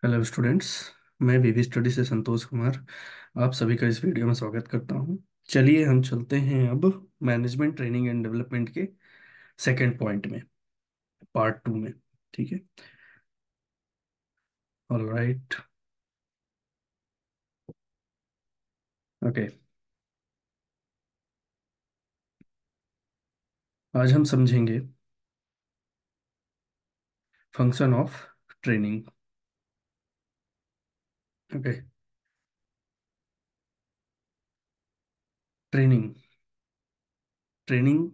Hello students. मैं वीवी study से संतोष कुमार आप सभी का इस वीडियो में स्वागत करता हूं। चलिए हम चलते हैं अब मैनेजमेंट ट्रेनिंग एंड डेवलपमेंट के सेकंड पॉइंट में, पार्ट टू में। ठीक है। ऑलराइट। ओके। आज हम समझेंगे function of training. Okay. Training training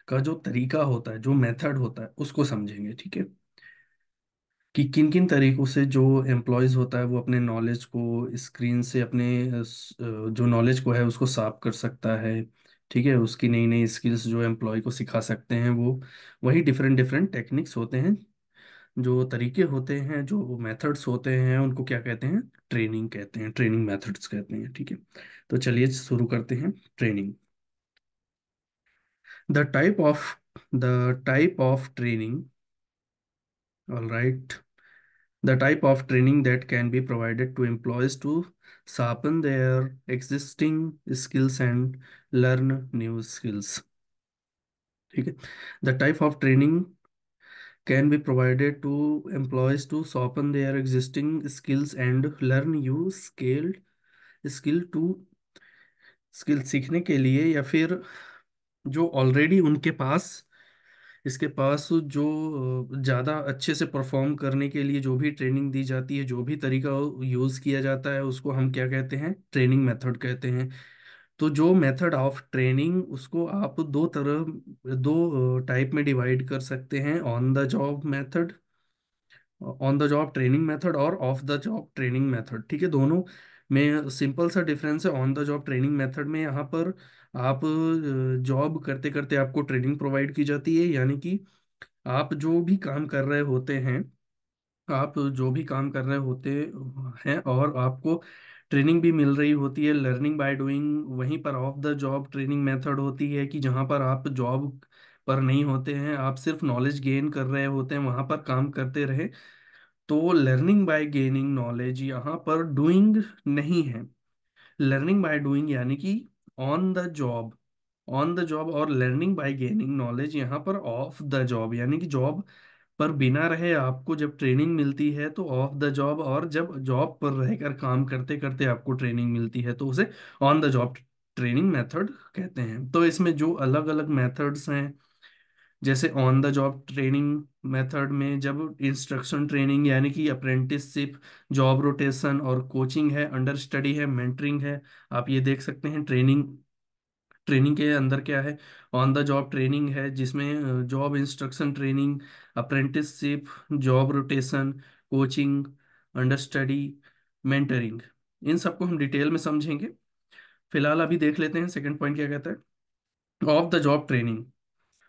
का जो तरीका होता है, जो मेथड होता है, उसको समझेंगे। ठीक है। कि किन किन तरीकों से जो एम्प्लॉयज होता है वो अपने नॉलेज को स्क्रीन से अपने जो नॉलेज को है उसको साफ कर सकता है। ठीक है। उसकी नई नई स्किल्स जो एम्प्लॉय को सिखा सकते हैं वो वही डिफरेंट डिफरेंट टेक्निक्स होते हैं, जो तरीके होते हैं, जो मेथड्स होते हैं, उनको क्या कहते हैं? ट्रेनिंग कहते हैं, ट्रेनिंग मेथड्स कहते हैं। ठीक है। तो चलिए शुरू करते हैं। Training. The type of the type of training. All right. The type of training that can be provided to employees to sharpen their existing skills and learn new skills. ठीक है। The type of training can be provided to employees to sharpen their existing skills and learn new skill सीखने के लिए, या फिर जो already उनके पास इसके पास जो ज़्यादा अच्छे से परफॉर्म करने के लिए जो भी ट्रेनिंग दी जाती है, जो भी तरीका यूज़ किया जाता है, उसको हम क्या कहते हैं? ट्रेनिंग मेथड कहते हैं। तो जो मेथड ऑफ ट्रेनिंग, उसको आप दो टाइप में डिवाइड कर सकते हैं: on the job method, on the job training method, और off the job training method. ठीक है। दोनों में सिंपल सा डिफरेंस है। On the job training method में यहाँ पर आप जॉब करते करते आपको ट्रेनिंग प्रोवाइड की जाती है, यानी कि आप जो भी काम कर रहे होते हैं, आप जो भी काम कर रहे होते हैं और आपको ट्रेनिंग भी मिल रही होती है, लर्निंग बाय डूइंग। वहीं पर of the job training method होती है कि जहाँ पर आप जॉब पर नहीं होते हैं, आप सिर्फ नॉलेज गेन कर रहे होते हैं, वहाँ पर काम करते रहे। तो लर्निंग बाय गेनिंग नॉलेज यहाँ पर डूइंग नहीं है। लर्निंग बाय डूइंग यानी कि on the job, on the job, और लर्निंग बाय गेनिंग नॉलेज यहाँ पर ऑफ द जॉब, यानी कि जॉब पर बिना रहे आपको जब ट्रेनिंग मिलती है तो ऑफ द जॉब, और जब जॉब पर रहकर काम करते करते आपको ट्रेनिंग मिलती है तो उसे on the job training method कहते हैं। तो इसमें जो अलग अलग मेथड्स हैं, जैसे on the job training method में जब इंस्ट्रक्शन ट्रेनिंग यानी कि अप्रेंटिसशिप, जॉब रोटेशन और कोचिंग है, अंडर स्टडी है, मेंटरिंग है। आप ये देख सकते हैं ट्रेनिंग, ट्रेनिंग के अंदर क्या है? ऑन द जॉब ट्रेनिंग है जिसमें job instruction training, apprenticeship, job rotation, coaching, under study, mentoring. इन सबको हम डिटेल में समझेंगे। फिलहाल अभी देख लेते हैं सेकंड पॉइंट क्या कहता है। Of the job training.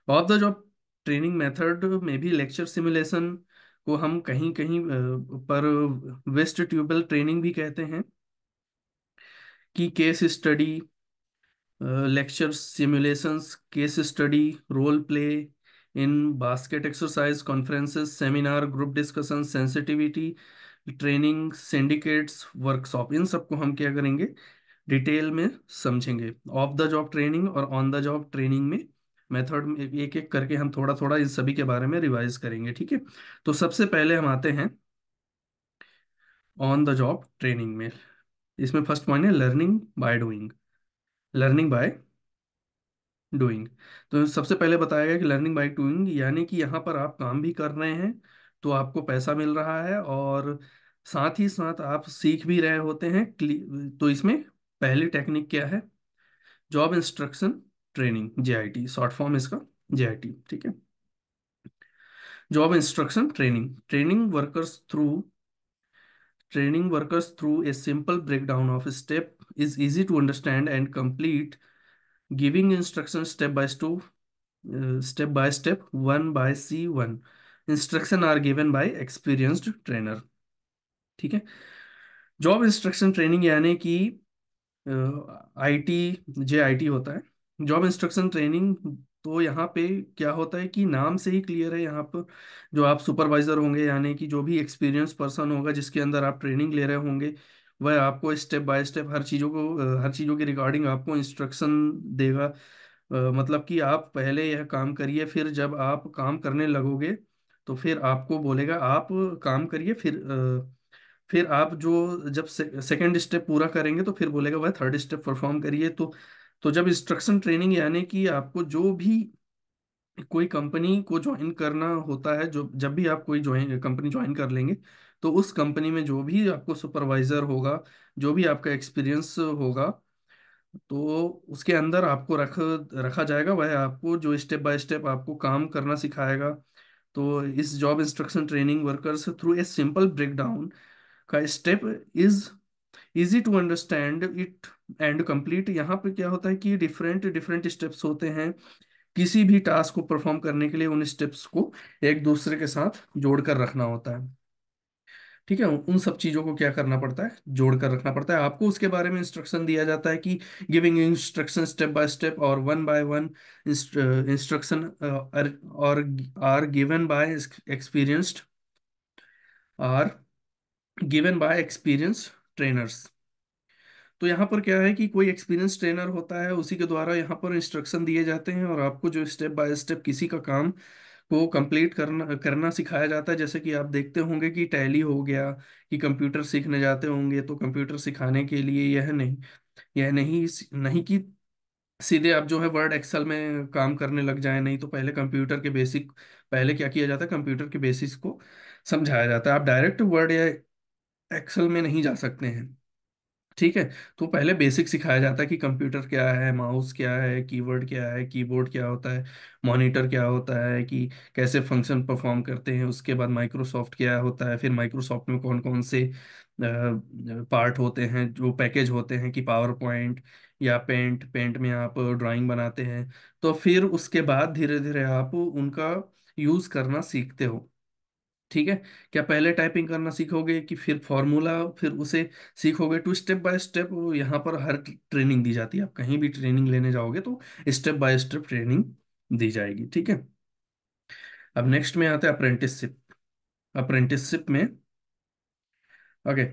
Of the job training method में भी लेक्चर सिमुलेशन को हम कहीं कहीं पर वेस्ट ट्यूबल ट्रेनिंग भी कहते हैं, कि case study, lecture simulations, case study, role play in basket exercise, conferences, seminar, group discussion, sensitivity training, syndicates, workshop, इन सबको हम क्या करेंगे? डिटेल में समझेंगे। ऑफ द जॉब ट्रेनिंग और ऑन द जॉब ट्रेनिंग में मेथड में एक एक करके हम थोड़ा थोड़ा इन सभी के बारे में रिवाइज करेंगे। ठीक है। तो सबसे पहले हम आते हैं ऑन द जॉब ट्रेनिंग में। इसमें फर्स्ट पॉइंट है learning by doing. Learning by doing. तो सबसे पहले बताया गया कि लर्निंग बाय डूइंग यानी कि यहाँ पर आप काम भी कर रहे हैं तो आपको पैसा मिल रहा है, और साथ ही साथ आप सीख भी रहे होते हैं। तो इसमें पहली टेक्निक क्या है? Job instruction training, JIT short form इसका, जेआईटी। ठीक है। Job instruction training, training workers through a simple breakdown of step is easy to understand and complete, giving instruction step by step, one by see one. Instruction are given by experienced trainer. ठीक है। Job instruction training यानी कि IT, J IT होता है। Job instruction training तो यहाँ पे क्या होता है कि नाम से ही क्लियर है, यहाँ पर जो आप सुपरवाइजर होंगे, यानी कि जो भी एक्सपीरियंस पर्सन होगा जिसके अंदर आप ट्रेनिंग ले रहे होंगे, वह आपको स्टेप बाय स्टेप हर चीज़ों को हर चीज़ों की रिगार्डिंग आपको इंस्ट्रक्शन देगा। मतलब कि आप पहले यह काम करिए, फिर जब आप काम करने लगोगे तो फिर आपको बोलेगा आप काम करिए, फिर आप जो जब सेकंड स्टेप पूरा करेंगे तो फिर बोलेगा वह थर्ड स्टेप परफॉर्म करिए। तो जब इंस्ट्रक्शन ट्रेनिंग, यानी कि आपको जो भी कोई कंपनी को ज्वाइन करना होता है, जो जब भी आप कोई ज्वाइन कंपनी ज्वाइन कर लेंगे, तो उस कंपनी में जो भी आपको सुपरवाइजर होगा, जो भी आपका एक्सपीरियंस होगा, तो उसके अंदर आपको रखा जाएगा। वह आपको जो स्टेप बाय स्टेप आपको काम करना सिखाएगा। तो इस job instruction training workers through a simple breakdown का step is easy to understand it and complete. यहाँ पे क्या होता है कि डिफरेंट डिफरेंट स्टेप्स होते हैं। किसी भी टास्क को परफॉर्म करने के लिए उन स्टेप्स को एक दूसरे के साथ जोड़कर रखना होता है। ठीक है, उन सब चीजों को क्या करना पड़ता है, जोड़कर रखना पड़ता है। आपको उसके बारे में इंस्ट्रक्शन दिया जाता है कि giving instruction step by step और वन बाय वन इंस्ट्रक्शन और are given by experienced are given by experience trainers. तो यहाँ पर क्या है कि कोई एक्सपीरियंस ट्रेनर होता है, उसी के द्वारा यहाँ पर इंस्ट्रक्शन दिए जाते हैं और आपको जो स्टेप बाय स्टेप किसी का काम को कंप्लीट करना करना सिखाया जाता है। जैसे कि आप देखते होंगे कि टैली हो गया, कि कंप्यूटर सीखने जाते होंगे, तो कंप्यूटर सिखाने के लिए यह नहीं नहीं कि सीधे आप जो है वर्ड एक्सेल में काम करने लग जाए, नहीं तो पहले कंप्यूटर के बेसिक, पहले क्या किया जाता है, कंप्यूटर के बेसिक्स को समझाया जाता है। आप डायरेक्ट वर्ड या एक्सेल में नहीं जा सकते हैं। ठीक है, तो पहले बेसिक सिखाया जाता है कि कंप्यूटर क्या है, माउस क्या है, कीवर्ड क्या है, कीबोर्ड क्या होता है, मॉनिटर क्या होता है, कि कैसे फंक्शन परफॉर्म करते हैं। उसके बाद माइक्रोसॉफ्ट क्या होता है, फिर माइक्रोसॉफ्ट में कौन कौन से पार्ट होते हैं, जो पैकेज होते हैं, कि पावर पॉइंट या पेंट, पेंट में आप ड्राइंग बनाते हैं। तो फिर उसके बाद धीरे धीरे आप उनका यूज़ करना सीखते हो। ठीक है, क्या पहले टाइपिंग करना सीखोगे कि फिर फॉर्मूला, फिर उसे सीखोगे? टू स्टेप बाय स्टेप यहाँ पर हर ट्रेनिंग दी जाती है। आप कहीं भी ट्रेनिंग लेने जाओगे तो स्टेप बाय स्टेप ट्रेनिंग दी जाएगी। ठीक है, अब नेक्स्ट में आता है अप्रेंटिसशिप। अप्रेंटिसशिप में ओके,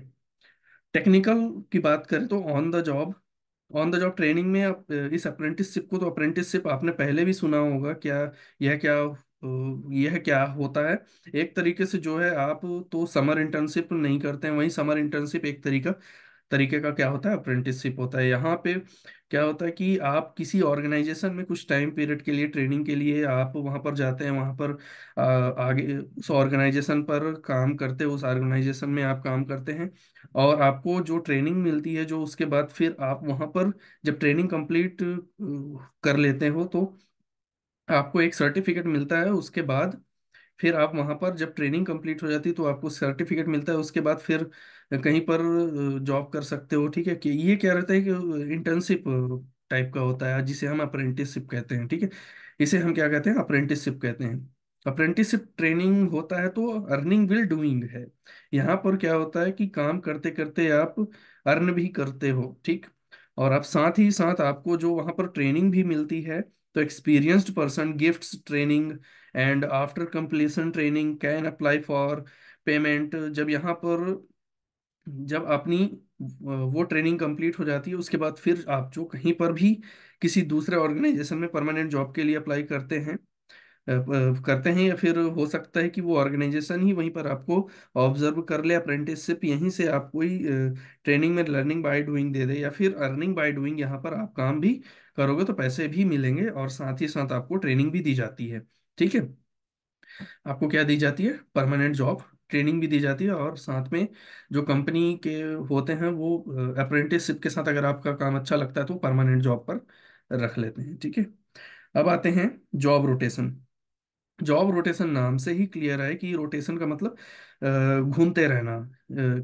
टेक्निकल की बात करें तो ऑन द जॉब ट्रेनिंग में आप इस अप्रेंटिसशिप को, तो अप्रेंटिसशिप आपने पहले भी सुना होगा क्या, यह क्या यह क्या होता है। एक तरीके से जो है, आप तो समर इंटर्नशिप नहीं करते हैं, वहीं समर इंटर्नशिप एक तरीके का क्या होता है, अप्रेंटिसशिप होता है। यहाँ पे क्या होता है कि आप किसी ऑर्गेनाइजेशन में कुछ टाइम पीरियड के लिए, ट्रेनिंग के लिए आप वहाँ पर जाते हैं, वहाँ पर आगे उस ऑर्गेनाइजेशन पर काम करते हैं, उस ऑर्गेनाइजेशन में आप काम करते हैं और आपको जो ट्रेनिंग मिलती है, जो उसके बाद फिर आप वहाँ पर जब ट्रेनिंग कंप्लीट कर लेते हो तो आपको एक सर्टिफिकेट मिलता है। उसके बाद फिर आप वहां पर जब ट्रेनिंग कंप्लीट हो जाती है तो आपको सर्टिफिकेट मिलता है। उसके बाद फिर कहीं पर जॉब कर सकते हो। ठीक है, कि ये क्या रहता है कि इंटर्नशिप टाइप का होता है, जिसे हम अप्रेंटिसशिप कहते हैं। ठीक है, इसे हम क्या कहते हैं, अप्रेंटिसशिप कहते हैं। अप्रेंटिसशिप ट्रेनिंग होता है तो अर्निंग विल डूइंग है। यहाँ पर क्या होता है कि काम करते करते आप अर्न भी करते हो। ठीक, और आप साथ ही साथ आपको जो वहाँ पर ट्रेनिंग भी मिलती है, तो experienced person gifts training and after completion training can apply for payment. जब यहाँ पर जब अपनी वो ट्रेनिंग कंप्लीट हो जाती है, उसके बाद फिर आप जो कहीं पर भी किसी दूसरे ऑर्गेनाइजेशन में परमानेंट जॉब के लिए अप्लाई करते हैं, या फिर हो सकता है कि वो ऑर्गेनाइजेशन ही वहीं पर आपको ऑब्जर्व कर ले, अप्रेंटिसशिप यहीं से आपको ही ट्रेनिंग में लर्निंग बाय डूइंग दे दे, या फिर अर्निंग बाय डूइंग, यहाँ पर आप काम भी करोगे तो पैसे भी मिलेंगे और साथ ही साथ आपको ट्रेनिंग भी दी जाती है। ठीक है, आपको क्या दी जाती है, परमानेंट जॉब ट्रेनिंग भी दी जाती है, और साथ में जो कंपनी के होते हैं वो अप्रेंटिसशिप के साथ अगर आपका काम अच्छा लगता है तो परमानेंट जॉब पर रख लेते हैं। ठीक है, अब आते हैं जॉब रोटेशन। जॉब रोटेशन नाम से ही क्लियर है कि रोटेशन का मतलब घूमते रहना,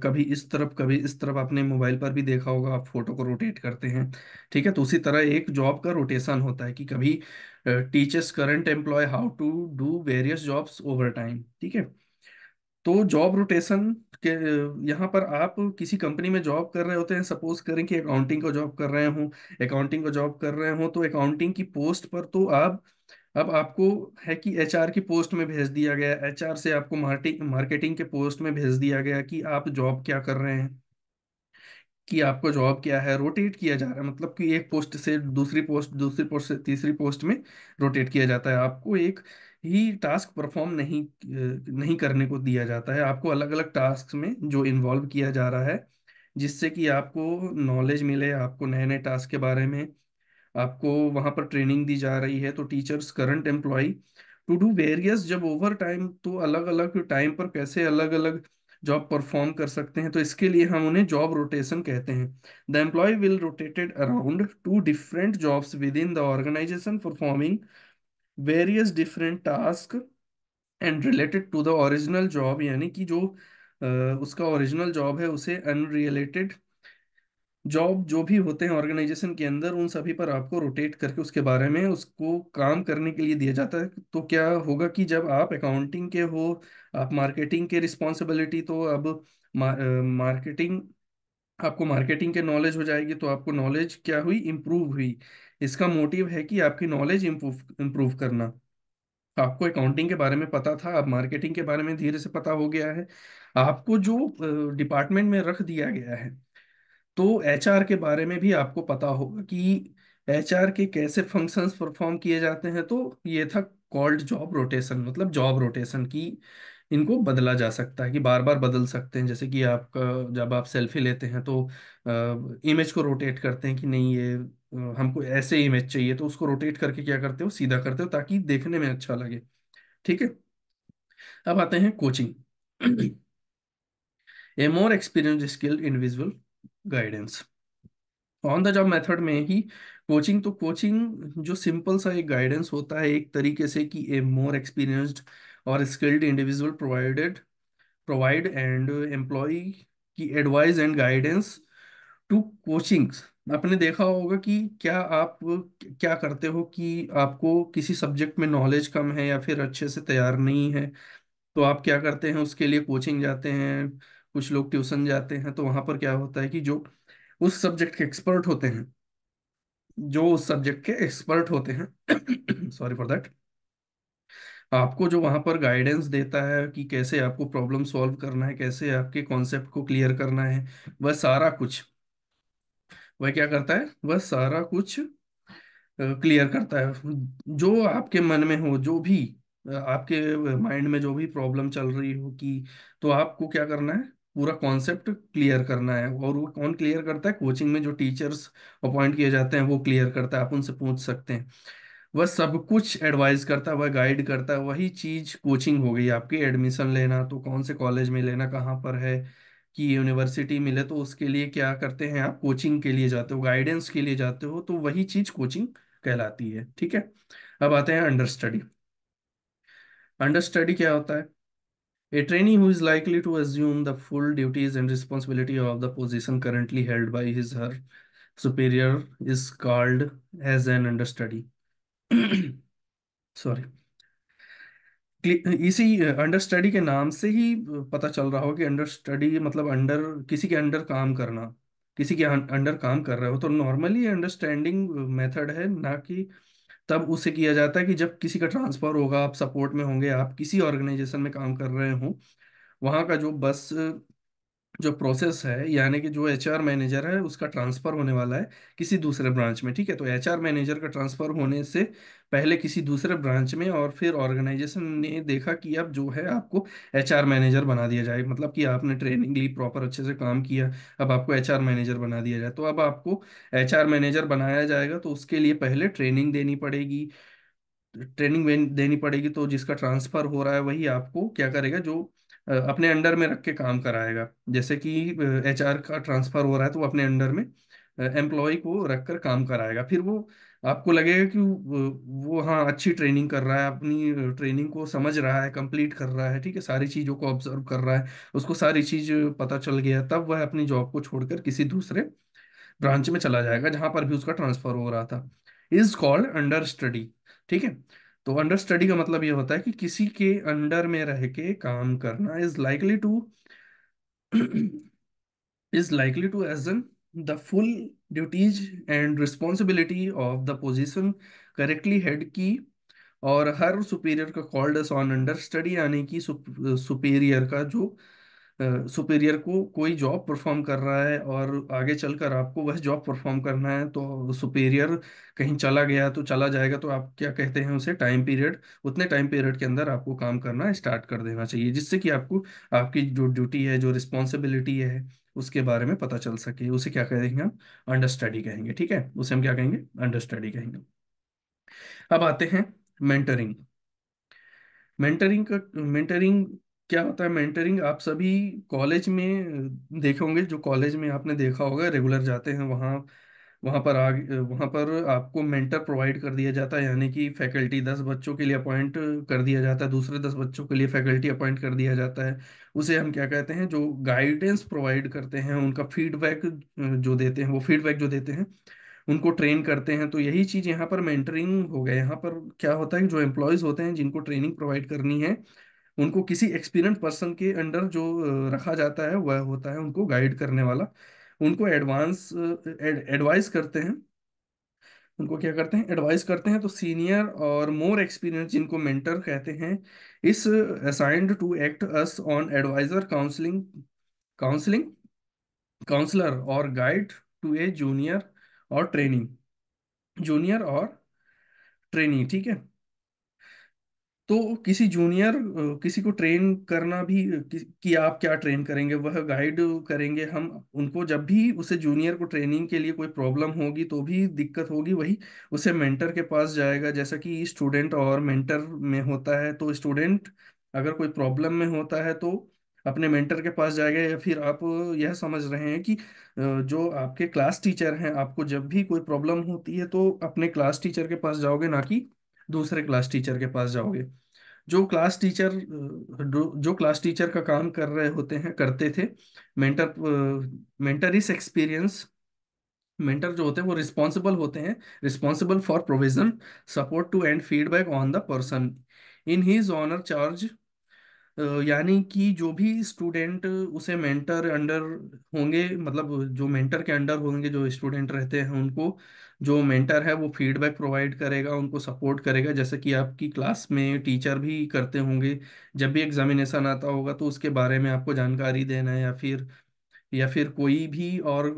कभी इस तरफ कभी इस तरफ। आपने मोबाइल पर भी देखा होगा, आप फोटो को रोटेट करते हैं। ठीक है, तो उसी तरह एक जॉब का रोटेशन होता है कि कभी teachers current employ how to do various jobs over time. ठीक है, तो जॉब रोटेशन के यहाँ पर आप किसी कंपनी में जॉब कर रहे होते हैं, सपोज करें कि अकाउंटिंग को जॉब कर रहे हो, अकाउंटिंग को जॉब कर रहे हो, तो अकाउंटिंग की पोस्ट पर तो आप अब आपको है कि एचआर की पोस्ट में भेज दिया गया, एचआर से आपको मार्केटिंग मार्केटिंग के पोस्ट में भेज दिया गया कि आप जॉब क्या कर रहे हैं, कि आपको जॉब क्या है, रोटेट किया जा रहा है, मतलब कि एक पोस्ट से दूसरी पोस्ट, दूसरी पोस्ट से तीसरी पोस्ट में रोटेट किया जाता है। आपको एक ही टास्क परफॉर्म नहीं करने को दिया जाता है, आपको अलग अलग टास्क में जो इन्वॉल्व किया जा रहा है, जिससे कि आपको नॉलेज मिले, आपको नए नए टास्क के बारे में आपको वहां पर ट्रेनिंग दी जा रही है। तो teachers current employ to do various, जब ओवर टाइम तो अलग अलग टाइम पर कैसे अलग अलग जॉब परफॉर्म कर सकते हैं, तो इसके लिए हम उन्हें जॉब रोटेशन कहते हैं। The employ will rotated around to different jobs with in the organisation performing various different task and related to the original job, यानी कि जो उसका ओरिजिनल जॉब है उसे अनरिलेटेड जॉब जो भी होते हैं ऑर्गेनाइजेशन के अंदर, उन सभी पर आपको रोटेट करके उसके बारे में उसको काम करने के लिए दिया जाता है। तो क्या होगा कि जब आप अकाउंटिंग के हो, आप मार्केटिंग के रिस्पॉन्सिबिलिटी, तो अब मार्केटिंग, आपको मार्केटिंग के नॉलेज हो जाएगी, तो आपको नॉलेज क्या हुई, इम्प्रूव हुई। इसका मोटिव है कि आपकी नॉलेज इम्प्रूव इम्प्रूव करना। आपको अकाउंटिंग के बारे में पता था, अब मार्केटिंग के बारे में धीरे से पता हो गया है। आपको जो डिपार्टमेंट में रख दिया गया है, तो एचआर के बारे में भी आपको पता होगा कि एचआर के कैसे फंक्शंस परफॉर्म किए जाते हैं। तो ये था कॉल्ड जॉब रोटेशन, मतलब जॉब रोटेशन की इनको बदला जा सकता है, कि बार बार बदल सकते हैं। जैसे कि आपका जब आप सेल्फी लेते हैं तो इमेज को रोटेट करते हैं कि नहीं, ये हमको ऐसे इमेज चाहिए, तो उसको रोटेट करके क्या करते हो, सीधा करते हो ताकि देखने में अच्छा लगे। ठीक है। अब आते हैं coaching. A more experienced skilled individual guidance on the job method में ही कोचिंग। तो कोचिंग जो सिंपल सा एक गाइडेंस होता है एक तरीके से, कि ए मोर एक्सपीरियंस्ड और skilled individual provide and employ की advice and guidance to coachings. आपने देखा होगा कि क्या आप क्या करते हो कि आपको किसी सब्जेक्ट में नॉलेज कम है या फिर अच्छे से तैयार नहीं है, तो आप क्या करते हैं, उसके लिए कोचिंग जाते हैं, कुछ लोग ट्यूशन जाते हैं। तो वहां पर क्या होता है कि जो उस सब्जेक्ट के एक्सपर्ट होते हैं, जो उस सब्जेक्ट के एक्सपर्ट होते हैं सॉरी फॉर दैट, आपको जो वहां पर गाइडेंस देता है कि कैसे आपको प्रॉब्लम सॉल्व करना है, कैसे आपके कॉन्सेप्ट को क्लियर करना है, वह सारा कुछ, वह क्या करता है, वह सारा कुछ क्लियर करता है। जो आपके मन में हो, जो भी आपके माइंड में जो भी प्रॉब्लम चल रही हो, कि तो आपको क्या करना है, पूरा कॉन्सेप्ट क्लियर करना है। और वो कौन क्लियर करता है, कोचिंग में जो टीचर्स अपॉइंट किए जाते हैं वो क्लियर करता है, आप उनसे पूछ सकते हैं। वह सब कुछ एडवाइस करता है, वह गाइड करता है। वही चीज कोचिंग हो गई आपकी। एडमिशन लेना तो कौन से कॉलेज में लेना, कहाँ पर है, कि यूनिवर्सिटी मिले, तो उसके लिए क्या करते हैं, आप कोचिंग के लिए जाते हो, गाइडेंस के लिए जाते हो, तो वही चीज कोचिंग कहलाती है। ठीक है। अब आते हैं अंडर स्टडी। अंडर स्टडी क्या होता है, a trainee who is likely to assume the full duties and responsibility of the position currently held by his her superior is called as an under study. Sorry. इसी under study के नाम से ही पता चल रहा हो कि अंडर स्टडी मतलब अंडर, किसी के अंडर काम करना, किसी के अंडर काम कर रहे हो। तो नॉर्मली अंडरस्टैंडिंग मेथड है, ना कि तब उसे किया जाता है कि जब किसी का ट्रांसफर होगा, आप सपोर्ट में होंगे, आप किसी ऑर्गेनाइजेशन में काम कर रहे हो, वहाँ का जो बस जो प्रोसेस है, यानी कि जो एचआर मैनेजर है उसका ट्रांसफर होने वाला है किसी दूसरे ब्रांच में। ठीक है। तो एचआर मैनेजर का ट्रांसफर होने से पहले किसी दूसरे ब्रांच में, और फिर ऑर्गेनाइजेशन ने देखा कि अब जो है आपको एचआर मैनेजर बना दिया जाए, मतलब कि आपने ट्रेनिंग ली, प्रॉपर अच्छे से काम किया, अब आपको एचआर मैनेजर बना दिया जाए। तो अब आपको एचआर मैनेजर बनाया जाएगा, तो उसके लिए पहले ट्रेनिंग देनी पड़ेगी। देनी पड़ेगी, तो जिसका ट्रांसफर हो रहा है वही आपको क्या करेगा, जो अपने अंडर में रख के काम कराएगा। जैसे कि एचआर का ट्रांसफर हो रहा है, तो वो अपने अंडर में एम्प्लॉय को रख कर काम कराएगा। फिर वो आपको लगेगा कि वो हाँ अच्छी ट्रेनिंग कर रहा है, अपनी ट्रेनिंग को समझ रहा है, कंप्लीट कर रहा है, ठीक है, सारी चीज़ों को ऑब्जर्व कर रहा है, उसको सारी चीज़ पता चल गया, तब वह अपनी जॉब को छोड़कर किसी दूसरे ब्रांच में चला जाएगा जहां पर भी उसका ट्रांसफर हो रहा था। Is called under study. ठीक है। तो अंडर स्टडी का मतलब ये होता है कि किसी के अंडर में रह के काम करना। Is likely to again the full duties and responsibility of the position correctly head की और हर सुपीरियर का called as on under study, यानी कि सुपीरियर का जो सुपीरियर को कोई जॉब परफॉर्म कर रहा है और आगे चलकर आपको वह जॉब परफॉर्म करना है, तो सुपीरियर कहीं चला गया तो चला जाएगा, तो आप क्या कहते हैं उसे, टाइम पीरियड, उतने टाइम पीरियड के अंदर आपको काम करना स्टार्ट कर देना चाहिए, जिससे कि आपको आपकी जो ड्यूटी है, जो रिस्पॉन्सिबिलिटी है, उसके बारे में पता चल सके। उसे क्या कहेंगे हम, अंडर स्टडी कहेंगे, ठीक है, उसे हम क्या कहेंगे, अंडर स्टडी कहेंगे। अब आते हैं मेंटरिंग। मेंटरिंग क्या होता है? मेंटरिंग आप सभी कॉलेज में देखे होंगे, जो कॉलेज में आपने देखा होगा, रेगुलर जाते हैं वहाँ, वहाँ पर आपको मेंटर प्रोवाइड कर दिया जाता है, यानी कि फैकल्टी 10 बच्चों के लिए अपॉइंट कर दिया जाता है, दूसरे 10 बच्चों के लिए फैकल्टी अपॉइंट कर दिया जाता है। उसे हम क्या कहते हैं, जो गाइडेंस प्रोवाइड करते हैं, उनका फीडबैक जो देते हैं, वो फीडबैक जो देते हैं, उनको ट्रेन करते हैं। तो यही चीज यहाँ पर मेंटरिंग हो गया। यहाँ पर क्या होता है कि जो एम्प्लॉयज होते हैं, जिनको ट्रेनिंग प्रोवाइड करनी है, उनको किसी एक्सपीरियंस पर्सन के अंडर जो रखा जाता है, वह होता है उनको गाइड करने वाला। उनको एडवाइस करते हैं, उनको क्या करते हैं, एडवाइस करते हैं। तो सीनियर और मोर एक्सपीरियंस, जिनको मेंटर कहते हैं, is assigned to act as on advisor, counselling counselling counsellor और गाइड टू ए जूनियर और ट्रेनी, ठीक है। तो किसी जूनियर, किसी को ट्रेन करना भी, कि आप क्या ट्रेन करेंगे, वह गाइड करेंगे हम उनको। जब भी उसे जूनियर को ट्रेनिंग के लिए कोई प्रॉब्लम होगी, तो भी दिक्कत होगी, वही उसे मेंटर के पास जाएगा। जैसा कि स्टूडेंट और मेंटर में होता है, तो स्टूडेंट अगर कोई प्रॉब्लम में होता है तो अपने मेंटर के पास जाएगा, या फिर आप यह समझ रहे हैं कि जो आपके क्लास टीचर हैं, आपको जब भी कोई प्रॉब्लम होती है तो अपने क्लास टीचर के पास जाओगे, ना कि दूसरे क्लास टीचर के पास जाओगे। जो क्लास टीचर का काम कर रहे होते हैं, करते थे mentor. Mentor is experience mentor जो होते हैं वो रिस्पॉन्सिबल होते हैं, responsible for provision, support to and feedback on the person in his honour charge. यानी कि जो भी स्टूडेंट उसे मेंटर अंडर होंगे, मतलब जो मेंटर के अंडर होंगे, जो स्टूडेंट रहते हैं, उनको जो मेंटर है वो फीडबैक प्रोवाइड करेगा, उनको सपोर्ट करेगा, जैसे कि आपकी क्लास में टीचर भी करते होंगे। जब भी एग्जामिनेशन आता होगा तो उसके बारे में आपको जानकारी देना है, या फिर कोई भी और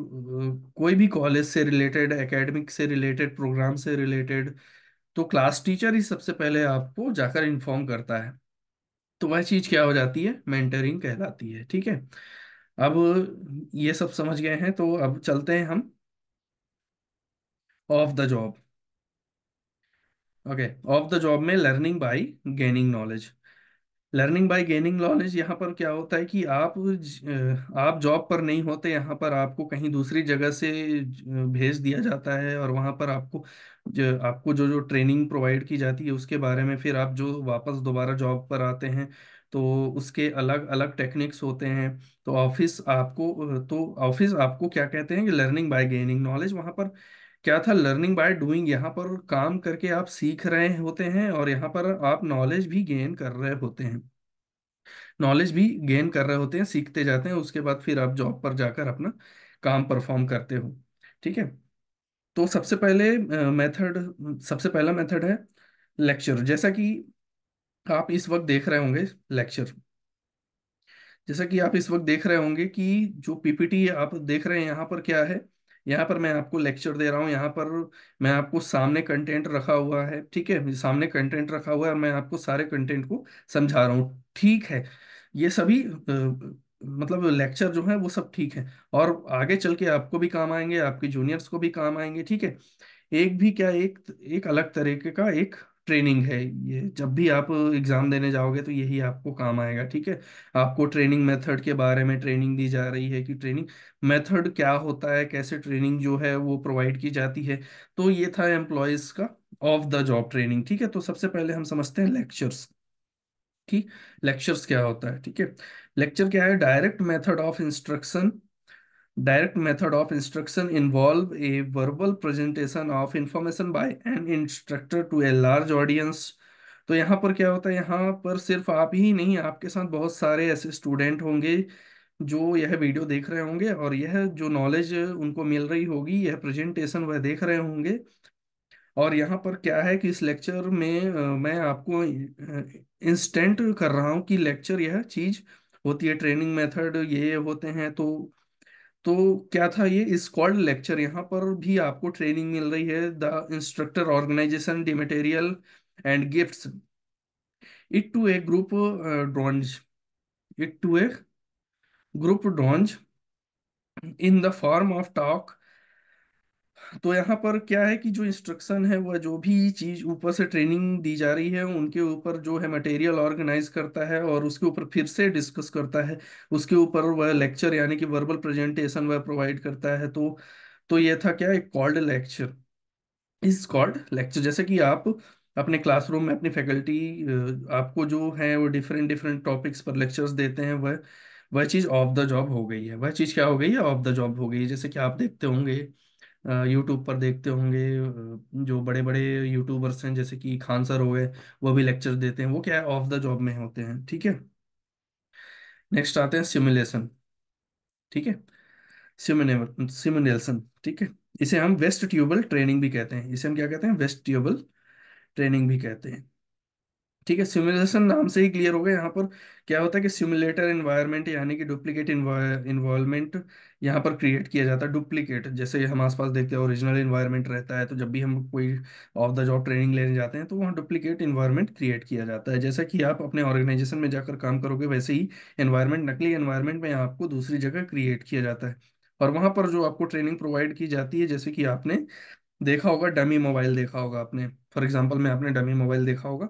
कोई भी कॉलेज से रिलेटेड, एकेडमिक से रिलेटेड, प्रोग्राम से रिलेटेड, तो क्लास टीचर ही सबसे पहले आपको जाकर इन्फॉर्म करता है। तो वह चीज क्या हो जाती है, मेंटरिंग कहलाती है, ठीक है। अब ये सब समझ गए हैं, तो अब चलते हैं हम off the job. Okay, off the job में learning by gaining knowledge. Learning by gaining knowledge, यहाँ पर क्या होता है कि आप जॉब पर नहीं होते, यहाँ पर आपको कहीं दूसरी जगह से भेज दिया जाता है, और वहाँ पर आपको जो जो ट्रेनिंग प्रोवाइड की जाती है उसके बारे में, फिर आप जो वापस दोबारा जॉब पर आते हैं, तो उसके अलग अलग टेक्निक्स होते हैं। तो ऑफिस आपको क्या कहते हैं कि लर्निंग बाय गेनिंग नॉलेज। वहाँ पर क्या था, लर्निंग बाय डूइंग, यहाँ पर काम करके आप सीख रहे होते हैं, और यहाँ पर आप नॉलेज भी गेन कर रहे होते हैं, नॉलेज भी गेन कर रहे होते हैं, सीखते जाते हैं, उसके बाद फिर आप जॉब पर जाकर अपना काम परफॉर्म करते हो, ठीक है। तो सबसे पहला मेथड है लेक्चर। जैसा कि आप इस वक्त देख रहे होंगे लेक्चर, जैसा कि आप इस वक्त देख रहे होंगे कि जो पीपीटी आप देख रहे हैं, यहाँ पर क्या है, यहाँ पर मैं आपको लेक्चर दे रहा हूँ, यहाँ पर मैं आपको सामने कंटेंट रखा हुआ है, ठीक है, सामने कंटेंट रखा हुआ है, और मैं आपको सारे कंटेंट को समझा रहा हूँ, ठीक है। ये सभी मतलब लेक्चर जो है वो सब ठीक है, और आगे चल के आपको भी काम आएंगे, आपके जूनियर्स को भी काम आएंगे, ठीक है। एक भी क्या, एक एक अलग तरीके का एक ट्रेनिंग है ये, जब भी आप एग्जाम देने जाओगे तो यही आपको काम आएगा, ठीक है। आपको ट्रेनिंग मेथड के बारे में ट्रेनिंग दी जा रही है कि ट्रेनिंग मेथड क्या होता है, कैसे ट्रेनिंग जो है वो प्रोवाइड की जाती है। तो ये था एम्प्लॉयज का ऑफ द जॉब ट्रेनिंग, ठीक है। तो सबसे पहले हम समझते हैं लेक्चर्स की, लेक्चर्स क्या होता है, ठीक है। लेक्चर क्या है, direct method of instruction involve a verbal presentation of information by an instructor to a large audience. तो यहाँ पर क्या होता है, यहाँ पर सिर्फ आप ही नहीं, आपके साथ बहुत सारे ऐसे स्टूडेंट होंगे जो यह वीडियो देख रहे होंगे, और यह जो नॉलेज उनको मिल रही होगी, यह प्रेजेंटेशन वह देख रहे होंगे, और यहाँ पर क्या है कि इस लेक्चर में मैं आपको इंस्टेंट कर रहा हूँ कि लेक्चर यह चीज होती है, ट्रेनिंग मेथड ये होते हैं। तो क्या था ये इस कॉल्ड लेक्चर, यहाँ पर भी आपको ट्रेनिंग मिल रही है। The instructor organization the material and gifts it to a group drones it to a group drones in the form of talk. तो यहाँ पर क्या है कि जो इंस्ट्रक्शन है वह जो भी चीज ऊपर से ट्रेनिंग दी जा रही है उनके ऊपर जो है मटेरियल ऑर्गेनाइज करता है और उसके ऊपर फिर से डिस्कस करता है। उसके ऊपर वह लेक्चर यानी कि वर्बल प्रेजेंटेशन वह प्रोवाइड करता है। तो ये था क्या, एक called lecture. Is called lecture, जैसे कि आप अपने क्लासरूम में अपनी फैकल्टी आपको जो है वो डिफरेंट डिफरेंट टॉपिक्स पर लेक्चर्स देते हैं, वह चीज़ ऑफ द जॉब हो गई है। वह चीज़ क्या हो गई है, ऑफ द जॉब हो गई है। जैसे कि आप देखते होंगे, यूट्यूब पर देखते होंगे, जो बड़े बड़े यूट्यूबर्स हैं जैसे कि खान सर हो गए, वो भी लेक्चर देते हैं, वो क्या है, ऑफ द जॉब में होते हैं। ठीक है। नेक्स्ट आते हैं सिमुलेशन। ठीक है। सिमुलेशन। ठीक है। इसे हम वेस्ट ट्यूबल ट्रेनिंग भी कहते हैं। इसे हम क्या कहते हैं, वेस्ट ट्यूबल ट्रेनिंग भी कहते हैं। ठीक है। सिमुलेशन नाम से ही क्लियर हो गया। यहाँ पर क्या होता है कि सिमुलेटर इन्वायरमेंट यानी कि डुप्लीकेट इन्वॉल्वमेंट यहाँ पर क्रिएट किया जाता है। डुप्लीकेट, जैसे हम आसपास देखते हैं ओरिजिनल इन्वायरमेंट रहता है, तो जब भी हम कोई ऑफ द जॉब ट्रेनिंग लेने जाते हैं तो वहाँ डुप्लीकेट इन्वायरमेंट क्रिएट किया जाता है। जैसा कि आप अपने ऑर्गेनाइजेशन में जाकर काम करोगे वैसे ही एनवायरमेंट, नकली एनवायरमेंट में आपको दूसरी जगह क्रिएट किया जाता है। और वहाँ पर जो आपको ट्रेनिंग प्रोवाइड की जाती है, जैसे कि आपने देखा होगा डमी मोबाइल, देखा होगा आपने, फॉर एग्जांपल में आपने डमी मोबाइल देखा होगा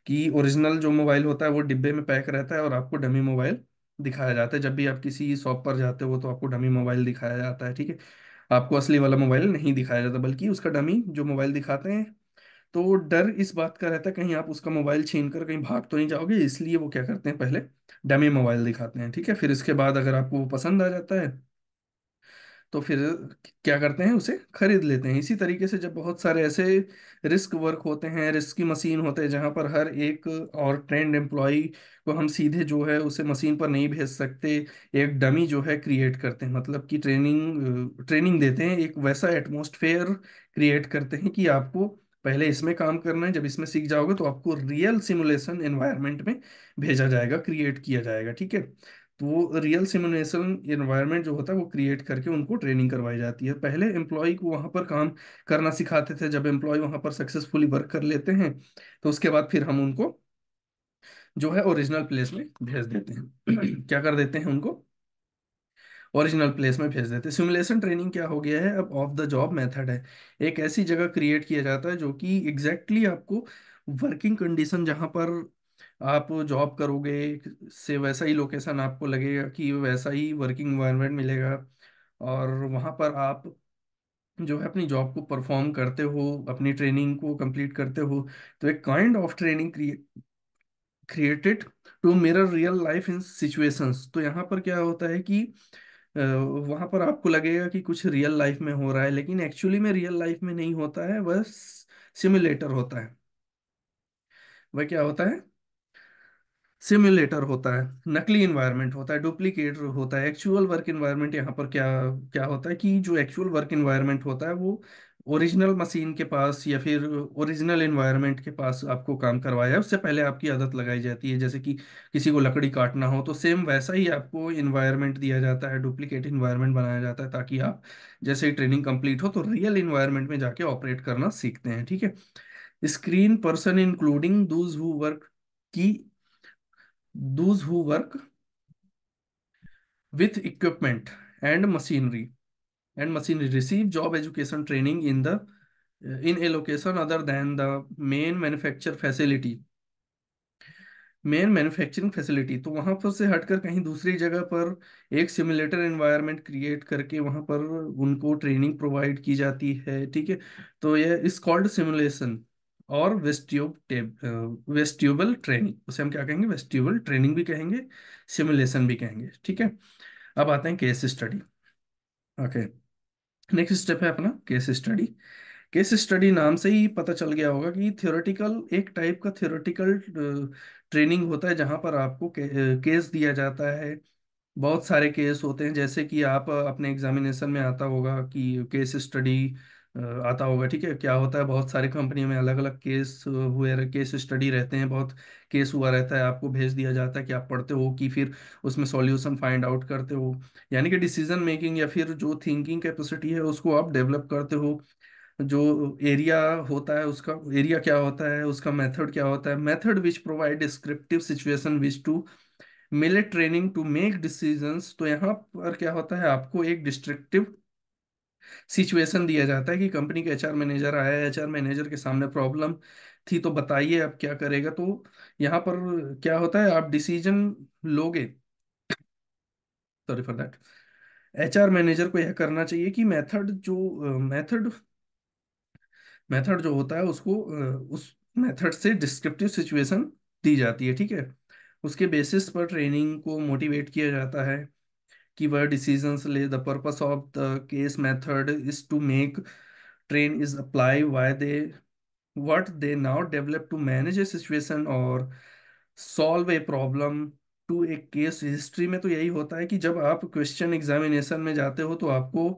कि ओरिजिनल जो मोबाइल होता है वो डिब्बे में पैक रहता है और आपको डमी मोबाइल दिखाया जाता है। जब भी आप किसी शॉप पर जाते हो तो आपको डमी मोबाइल दिखाया जाता है। ठीक है। आपको असली वाला मोबाइल नहीं दिखाया जाता, बल्कि उसका डमी जो मोबाइल दिखाते हैं। तो डर इस बात का रहता है कहीं आप उसका मोबाइल छीन कर कहीं भाग तो नहीं जाओगे, इसलिए वो क्या करते हैं, पहले डमी मोबाइल दिखाते हैं। ठीक है। फिर इसके बाद अगर आपको वो पसंद आ जाता है तो फिर क्या करते हैं, उसे खरीद लेते हैं। इसी तरीके से जब बहुत सारे ऐसे रिस्क वर्क होते हैं, रिस्की मशीन होते हैं, जहां पर हर एक और ट्रेंड एम्प्लॉय को हम सीधे जो है उसे मशीन पर नहीं भेज सकते, एक डमी जो है क्रिएट करते हैं, मतलब कि ट्रेनिंग ट्रेनिंग देते हैं, एक वैसा एटमॉस्फेयर क्रिएट करते हैं कि आपको पहले इसमें काम करना है, जब इसमें सीख जाओगे तो आपको रियल सिमुलेशन एनवायरनमेंट में भेजा जाएगा, क्रिएट किया जाएगा। ठीक है। तो वो रियल सिमुलेशन एनवायरनमेंट जो होता है वो क्रिएट करके उनको ट्रेनिंग करवाई जाती है। पहले एम्प्लॉय को वहां पर काम करना सिखाते थे। जब एम्प्लॉय वहां पर सक्सेसफुली वर्क कर लेते हैं तो उसके बाद फिर हम उनको जो है ओरिजिनल प्लेस में भेज देते हैं। क्या कर देते हैं, उनको ओरिजिनल प्लेस में भेज देते हैं। सिमुलेशन ट्रेनिंग क्या हो गया है, अब ऑफ द जॉब मेथड है। एक ऐसी जगह क्रिएट किया जाता है जो कि एग्जैक्टली आपको वर्किंग कंडीशन जहां पर आप जॉब करोगे से वैसा ही लोकेशन आपको लगेगा, कि वैसा ही वर्किंग एनवायरनमेंट मिलेगा, और वहां पर आप जो है अपनी जॉब को परफॉर्म करते हो, अपनी ट्रेनिंग को कंप्लीट करते हो। तो एक kind of training created to mirror real life in situations. तो यहाँ पर क्या होता है कि वहां पर आपको लगेगा कि कुछ रियल लाइफ में हो रहा है, लेकिन एक्चुअली में रियल लाइफ में नहीं होता है, वह सिमुलेटर होता है। वह क्या होता है, सिमुलेटर होता है, नकली इन्वायरमेंट होता है, डुप्लीकेट होता है। एक्चुअल वर्क इन्वायरमेंट यहाँ पर क्या क्या होता है कि जो एक्चुअल वर्क इन्वायरमेंट होता है वो ओरिजिनल मशीन के पास या फिर ओरिजिनल इन्वायरमेंट के पास आपको काम करवाया है, उससे पहले आपकी आदत लगाई जाती है। जैसे कि किसी को लकड़ी काटना हो तो सेम वैसा ही आपको इन्वायरमेंट दिया जाता है, डुप्लीकेट इन्वायरमेंट बनाया जाता है, ताकि आप जैसे ही ट्रेनिंग कंप्लीट हो तो रियल इन्वायरमेंट में जाके ऑपरेट करना सीखते हैं। ठीक है। Screen person including those who work की those who work with equipment and machinery receive job education training in a location other than the main manufacture facility main manufacturing facility. तो वहां पर से हटकर कहीं दूसरी जगह पर एक सिमुलेटर एनवायरनमेंट क्रिएट करके वहां पर उनको ट्रेनिंग प्रोवाइड की जाती है। ठीक है। तो यह इस कॉल्ड सिमुलेशन और वेस्ट्यूबल ट्रेनिंग, उसे हम क्या कहेंगे, वेस्ट्यूबल ट्रेनिंग भी कहेंगे, सिमुलेशन भी कहेंगे। ठीक है। अब आते हैं case study. Okay. Next step है अपना केस स्टडी। केस स्टडी नाम से ही पता चल गया होगा कि थियोरेटिकल, एक टाइप का थियोरेटिकल ट्रेनिंग होता है जहां पर आपको केस दिया जाता है। बहुत सारे केस होते हैं, जैसे कि आप अपने एग्जामिनेशन में आता होगा कि केस स्टडी आता होगा, ठीक है। क्या होता है, बहुत सारी कंपनी में अलग अलग केस हुए, केस स्टडी रहते हैं, बहुत केस हुआ रहता है, आपको भेज दिया जाता है कि आप पढ़ते हो कि फिर उसमें सॉल्यूशन फाइंड आउट करते हो। यानी कि डिसीजन मेकिंग या फिर जो थिंकिंग कैपेसिटी है उसको आप डेवलप करते हो। जो एरिया होता है उसका, एरिया क्या होता है उसका, मेथड क्या होता है, method which provide descriptive situation which to मिले ट्रेनिंग टू मेक डिसीजंस। तो यहाँ पर क्या होता है, आपको एक डिस्ट्रक्टिव सिचुएशन दिया जाता है कि कंपनी के एचआर मैनेजर आया है, एचआर मैनेजर के सामने प्रॉब्लम थी, तो बताइए अब क्या करेगा। तो यहाँ पर क्या होता है, आप डिसीजन लोगे, sorry for that. HR manager को यह करना चाहिए कि मेथड जो होता है उसको उस मेथड से डिस्क्रिप्टिव सिचुएशन दी जाती है, ठीक है। उसके बेसिस पर ट्रेनिंग को मोटिवेट किया जाता है कि वह डिसीजंस ले। The purpose of the case method is to make trainees apply why they what they now develop to manage a situation or solve a problem to a case history में। तो यही होता है कि जब आप question examination में जाते हो तो आपको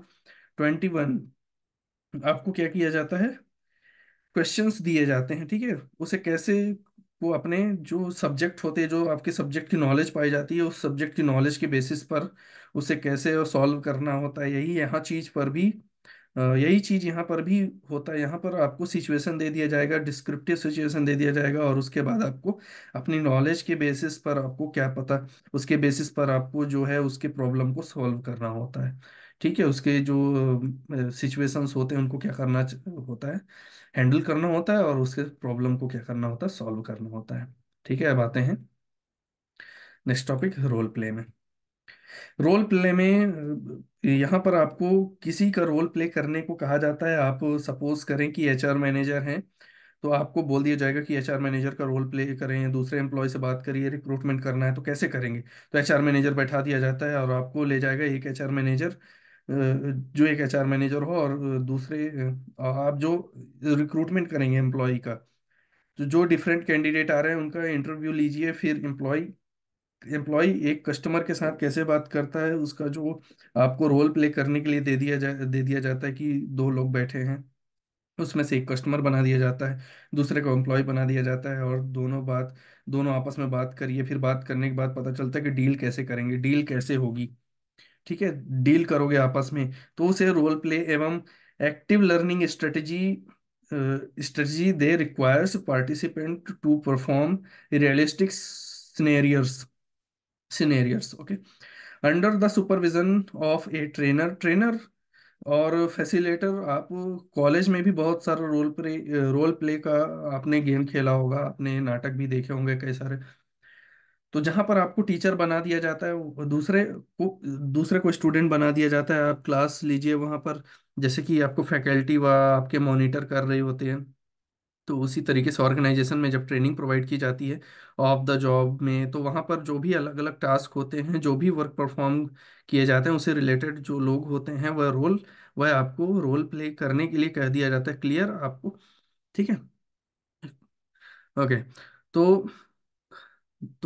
21, आपको क्या किया जाता है, क्वेश्चंस दिए जाते हैं, ठीक है। उसे कैसे, वो अपने जो सब्जेक्ट होते हैं, जो आपके सब्जेक्ट की नॉलेज पाई जाती है, उस सब्जेक्ट की नॉलेज के बेसिस पर उसे कैसे सॉल्व करना होता है। यही यहाँ चीज पर भी यही चीज यहाँ पर भी होता है। यहाँ पर आपको सिचुएशन दे दिया जाएगा, डिस्क्रिप्टिव सिचुएशन दे दिया जाएगा, और उसके बाद आपको अपनी नॉलेज के बेसिस पर, आपको क्या पता, उसके बेसिस पर आपको जो है उसके प्रॉब्लम को सॉल्व करना होता है, ठीक है। उसके जो सिचुएशंस होते हैं उनको क्या करना होता है, हैंडल करना होता है, और उसके प्रॉब्लम को क्या करना होता है, सॉल्व करना होता है, ठीक है। अब आते हैं नेक्स्ट टॉपिक, रोल प्ले में। रोल प्ले में यहाँ पर आपको किसी का रोल प्ले करने को कहा जाता है। आप सपोज करें कि एचआर मैनेजर हैं, तो आपको बोल दिया जाएगा कि एचआर मैनेजर का रोल प्ले करें, दूसरे एम्प्लॉय से बात करिए, रिक्रूटमेंट करना है तो कैसे करेंगे। तो एचआर मैनेजर बैठा दिया जाता है और आपको ले जाएगा एक एचआर मैनेजर, जो एक एचआर मैनेजर हो, और दूसरे आप जो रिक्रूटमेंट करेंगे एम्प्लॉय का, तो जो डिफरेंट कैंडिडेट आ रहे हैं उनका इंटरव्यू लीजिए। फिर एम्प्लॉय एक कस्टमर के साथ कैसे बात करता है उसका जो आपको रोल प्ले करने के लिए दे दिया जाता है कि दो लोग बैठे हैं, उसमें से एक कस्टमर बना दिया जाता है, दूसरे को एम्प्लॉय बना दिया जाता है, और दोनों आपस में बात करिए। फिर बात करने के बाद पता चलता है कि डील कैसे करेंगे, डील कैसे होगी, ठीक है। डील करोगे आपस में, तो उसे रोल प्ले एवं active learning strategy they requires participant to perform realistic scenarios, okay, under the supervision of a trainer और फैसिलेटर। आप कॉलेज में भी बहुत सारा रोल प्ले का आपने गेम खेला होगा, आपने नाटक भी देखे होंगे कई सारे। तो जहां पर आपको टीचर बना दिया जाता है, दूसरे को स्टूडेंट बना दिया जाता है, आप क्लास लीजिए वहां पर, जैसे कि आपको फैकल्टी व आपके मॉनिटर कर रहे होते हैं। तो उसी तरीके से ऑर्गेनाइजेशन में जब ट्रेनिंग प्रोवाइड की जाती है ऑफ द जॉब में, तो वहाँ पर जो भी अलग अलग टास्क होते हैं, जो भी वर्क परफॉर्म किए जाते हैं, उससे रिलेटेड जो लोग होते हैं वह आपको रोल प्ले करने के लिए कह दिया जाता है, क्लियर आपको, ठीक है। ओके। तो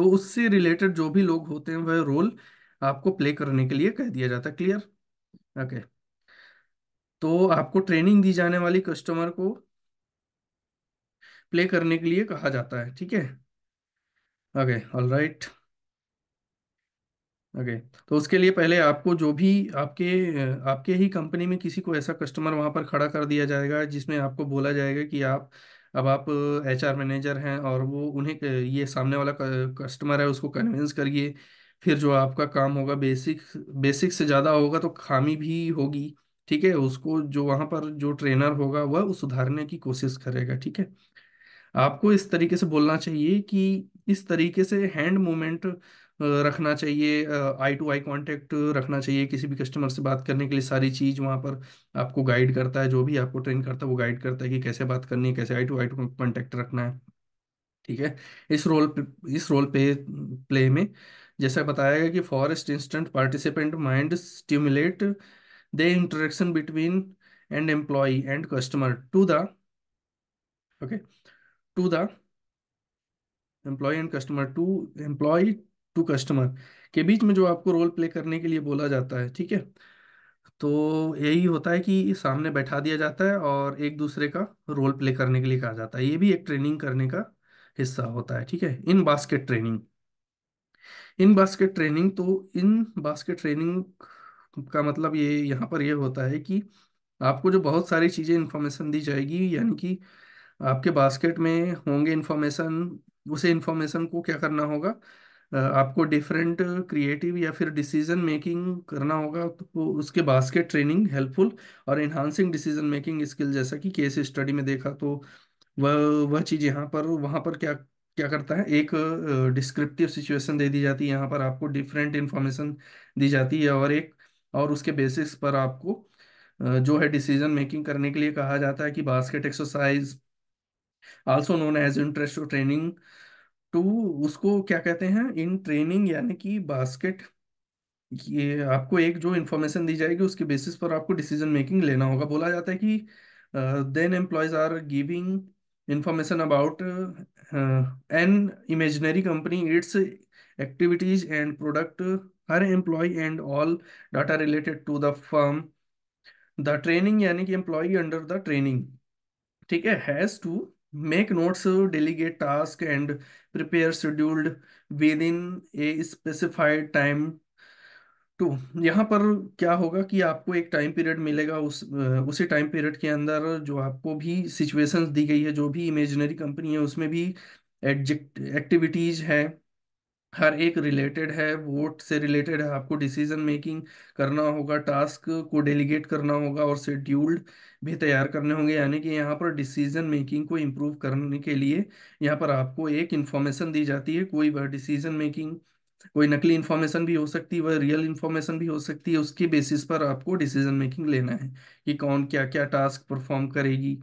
उससे रिलेटेड जो भी लोग होते हैं वह रोल आपको प्ले करने के लिए कह दिया जाता है, क्लियर। ओके। तो आपको ट्रेनिंग दी जाने वाली कस्टमर को प्ले करने के लिए कहा जाता है, ठीक है। Okay, alright. ओके। तो उसके लिए पहले आपको जो भी आपके ही कंपनी में किसी को ऐसा कस्टमर वहां पर खड़ा कर दिया जाएगा जिसमें आपको बोला जाएगा कि आप एचआर मैनेजर हैं, और वो उन्हें ये सामने वाला कस्टमर है उसको कन्विंस करिए। फिर जो आपका काम होगा बेसिक से ज़्यादा होगा तो खामी भी होगी, ठीक है। उसको जो वहां पर जो ट्रेनर होगा वह सुधारने की कोशिश करेगा, ठीक है। आपको इस तरीके से बोलना चाहिए कि इस तरीके से हैंड मूवमेंट रखना चाहिए, आई टू आई कांटेक्ट रखना चाहिए किसी भी कस्टमर से बात करने के लिए। सारी चीज वहाँ पर आपको गाइड करता है, जो भी आपको ट्रेन करता है वो गाइड करता है कि कैसे बात करनी है, कैसे आई टू कांटेक्ट रखना है, ठीक है। इस रोल पे प्ले में जैसा बताया गया कि forest instant participant mind stimulate the interaction between and employee and customer to the, okay, to the employee and customer to employee to customer के बीच में जो आपको रोल प्ले करने के लिए बोला जाता है, ठीक है। तो यही होता है कि सामने बैठा दिया जाता है और एक दूसरे का रोल प्ले करने के लिए कहा जाता है। ये भी एक ट्रेनिंग करने का हिस्सा होता है, ठीक है। इन बास्केट ट्रेनिंग, इन बास्केट ट्रेनिंग, तो इन बास्केट ट्रेनिंग का मतलब ये यहाँ पर ये होता है कि आपको जो बहुत सारी चीज़ें इंफॉर्मेशन दी जाएगी, यानी कि आपके बास्केट में होंगे इंफॉर्मेशन, उसे इंफॉर्मेशन को क्या करना होगा, आपको डिफरेंट क्रिएटिव या फिर डिसीजन मेकिंग करना होगा, तो उसके बास्केट ट्रेनिंग हेल्पफुल और इन्हांसिंग डिसीजन मेकिंग स्किल, जैसा कि केस स्टडी में देखा। तो वह वह चीज़ यहाँ पर, वहाँ पर क्या क्या करता है, एक डिस्क्रिप्टिव सिचुएशन दे दी जाती है, यहाँ पर आपको डिफरेंट इंफॉर्मेशन दी जाती है, और उसके बेसिस पर आपको जो है डिसीजन मेकिंग करने के लिए कहा जाता है कि basket exercise, also known as interest training to, उसको क्या कहते हैं, इन ट्रेनिंग, यानी कि बास्केट, ये आपको एक जो इन्फॉर्मेशन दी जाएगी उसके बेसिस पर आपको डिसीजन मेकिंग लेना होगा। बोला जाता है कि then employees are giving information about an imaginary company, its activities and product, हर employee and all data related to the firm, the training, यानी कि एम्प्लॉय अंडर द ट्रेनिंग, ठीक है, has to make notes, delegate task and prepare scheduled within a specified time to. यहाँ पर क्या होगा कि आपको एक टाइम पीरियड मिलेगा, उसी टाइम पीरियड के अंदर जो आपको भी सिचुएशंस दी गई है, जो भी इमेजिनरी कंपनी है उसमें भी एडजेक्ट एक्टिविटीज है, हर एक रिलेटेड है, वोट से रिलेटेड है, आपको डिसीजन मेकिंग करना होगा, टास्क को डेलीगेट करना होगा और शेड्यूल्ड भी तैयार करने होंगे। यानी कि यहाँ पर डिसीजन मेकिंग को इम्प्रूव करने के लिए यहाँ पर आपको एक इंफॉर्मेशन दी जाती है, कोई वह डिसीजन मेकिंग, कोई नकली इंफॉर्मेशन भी हो सकती है, वह रियल इंफॉर्मेशन भी हो सकती है, उसके बेसिस पर आपको डिसीजन मेकिंग लेना है कि कौन क्या क्या टास्क परफॉर्म करेगी,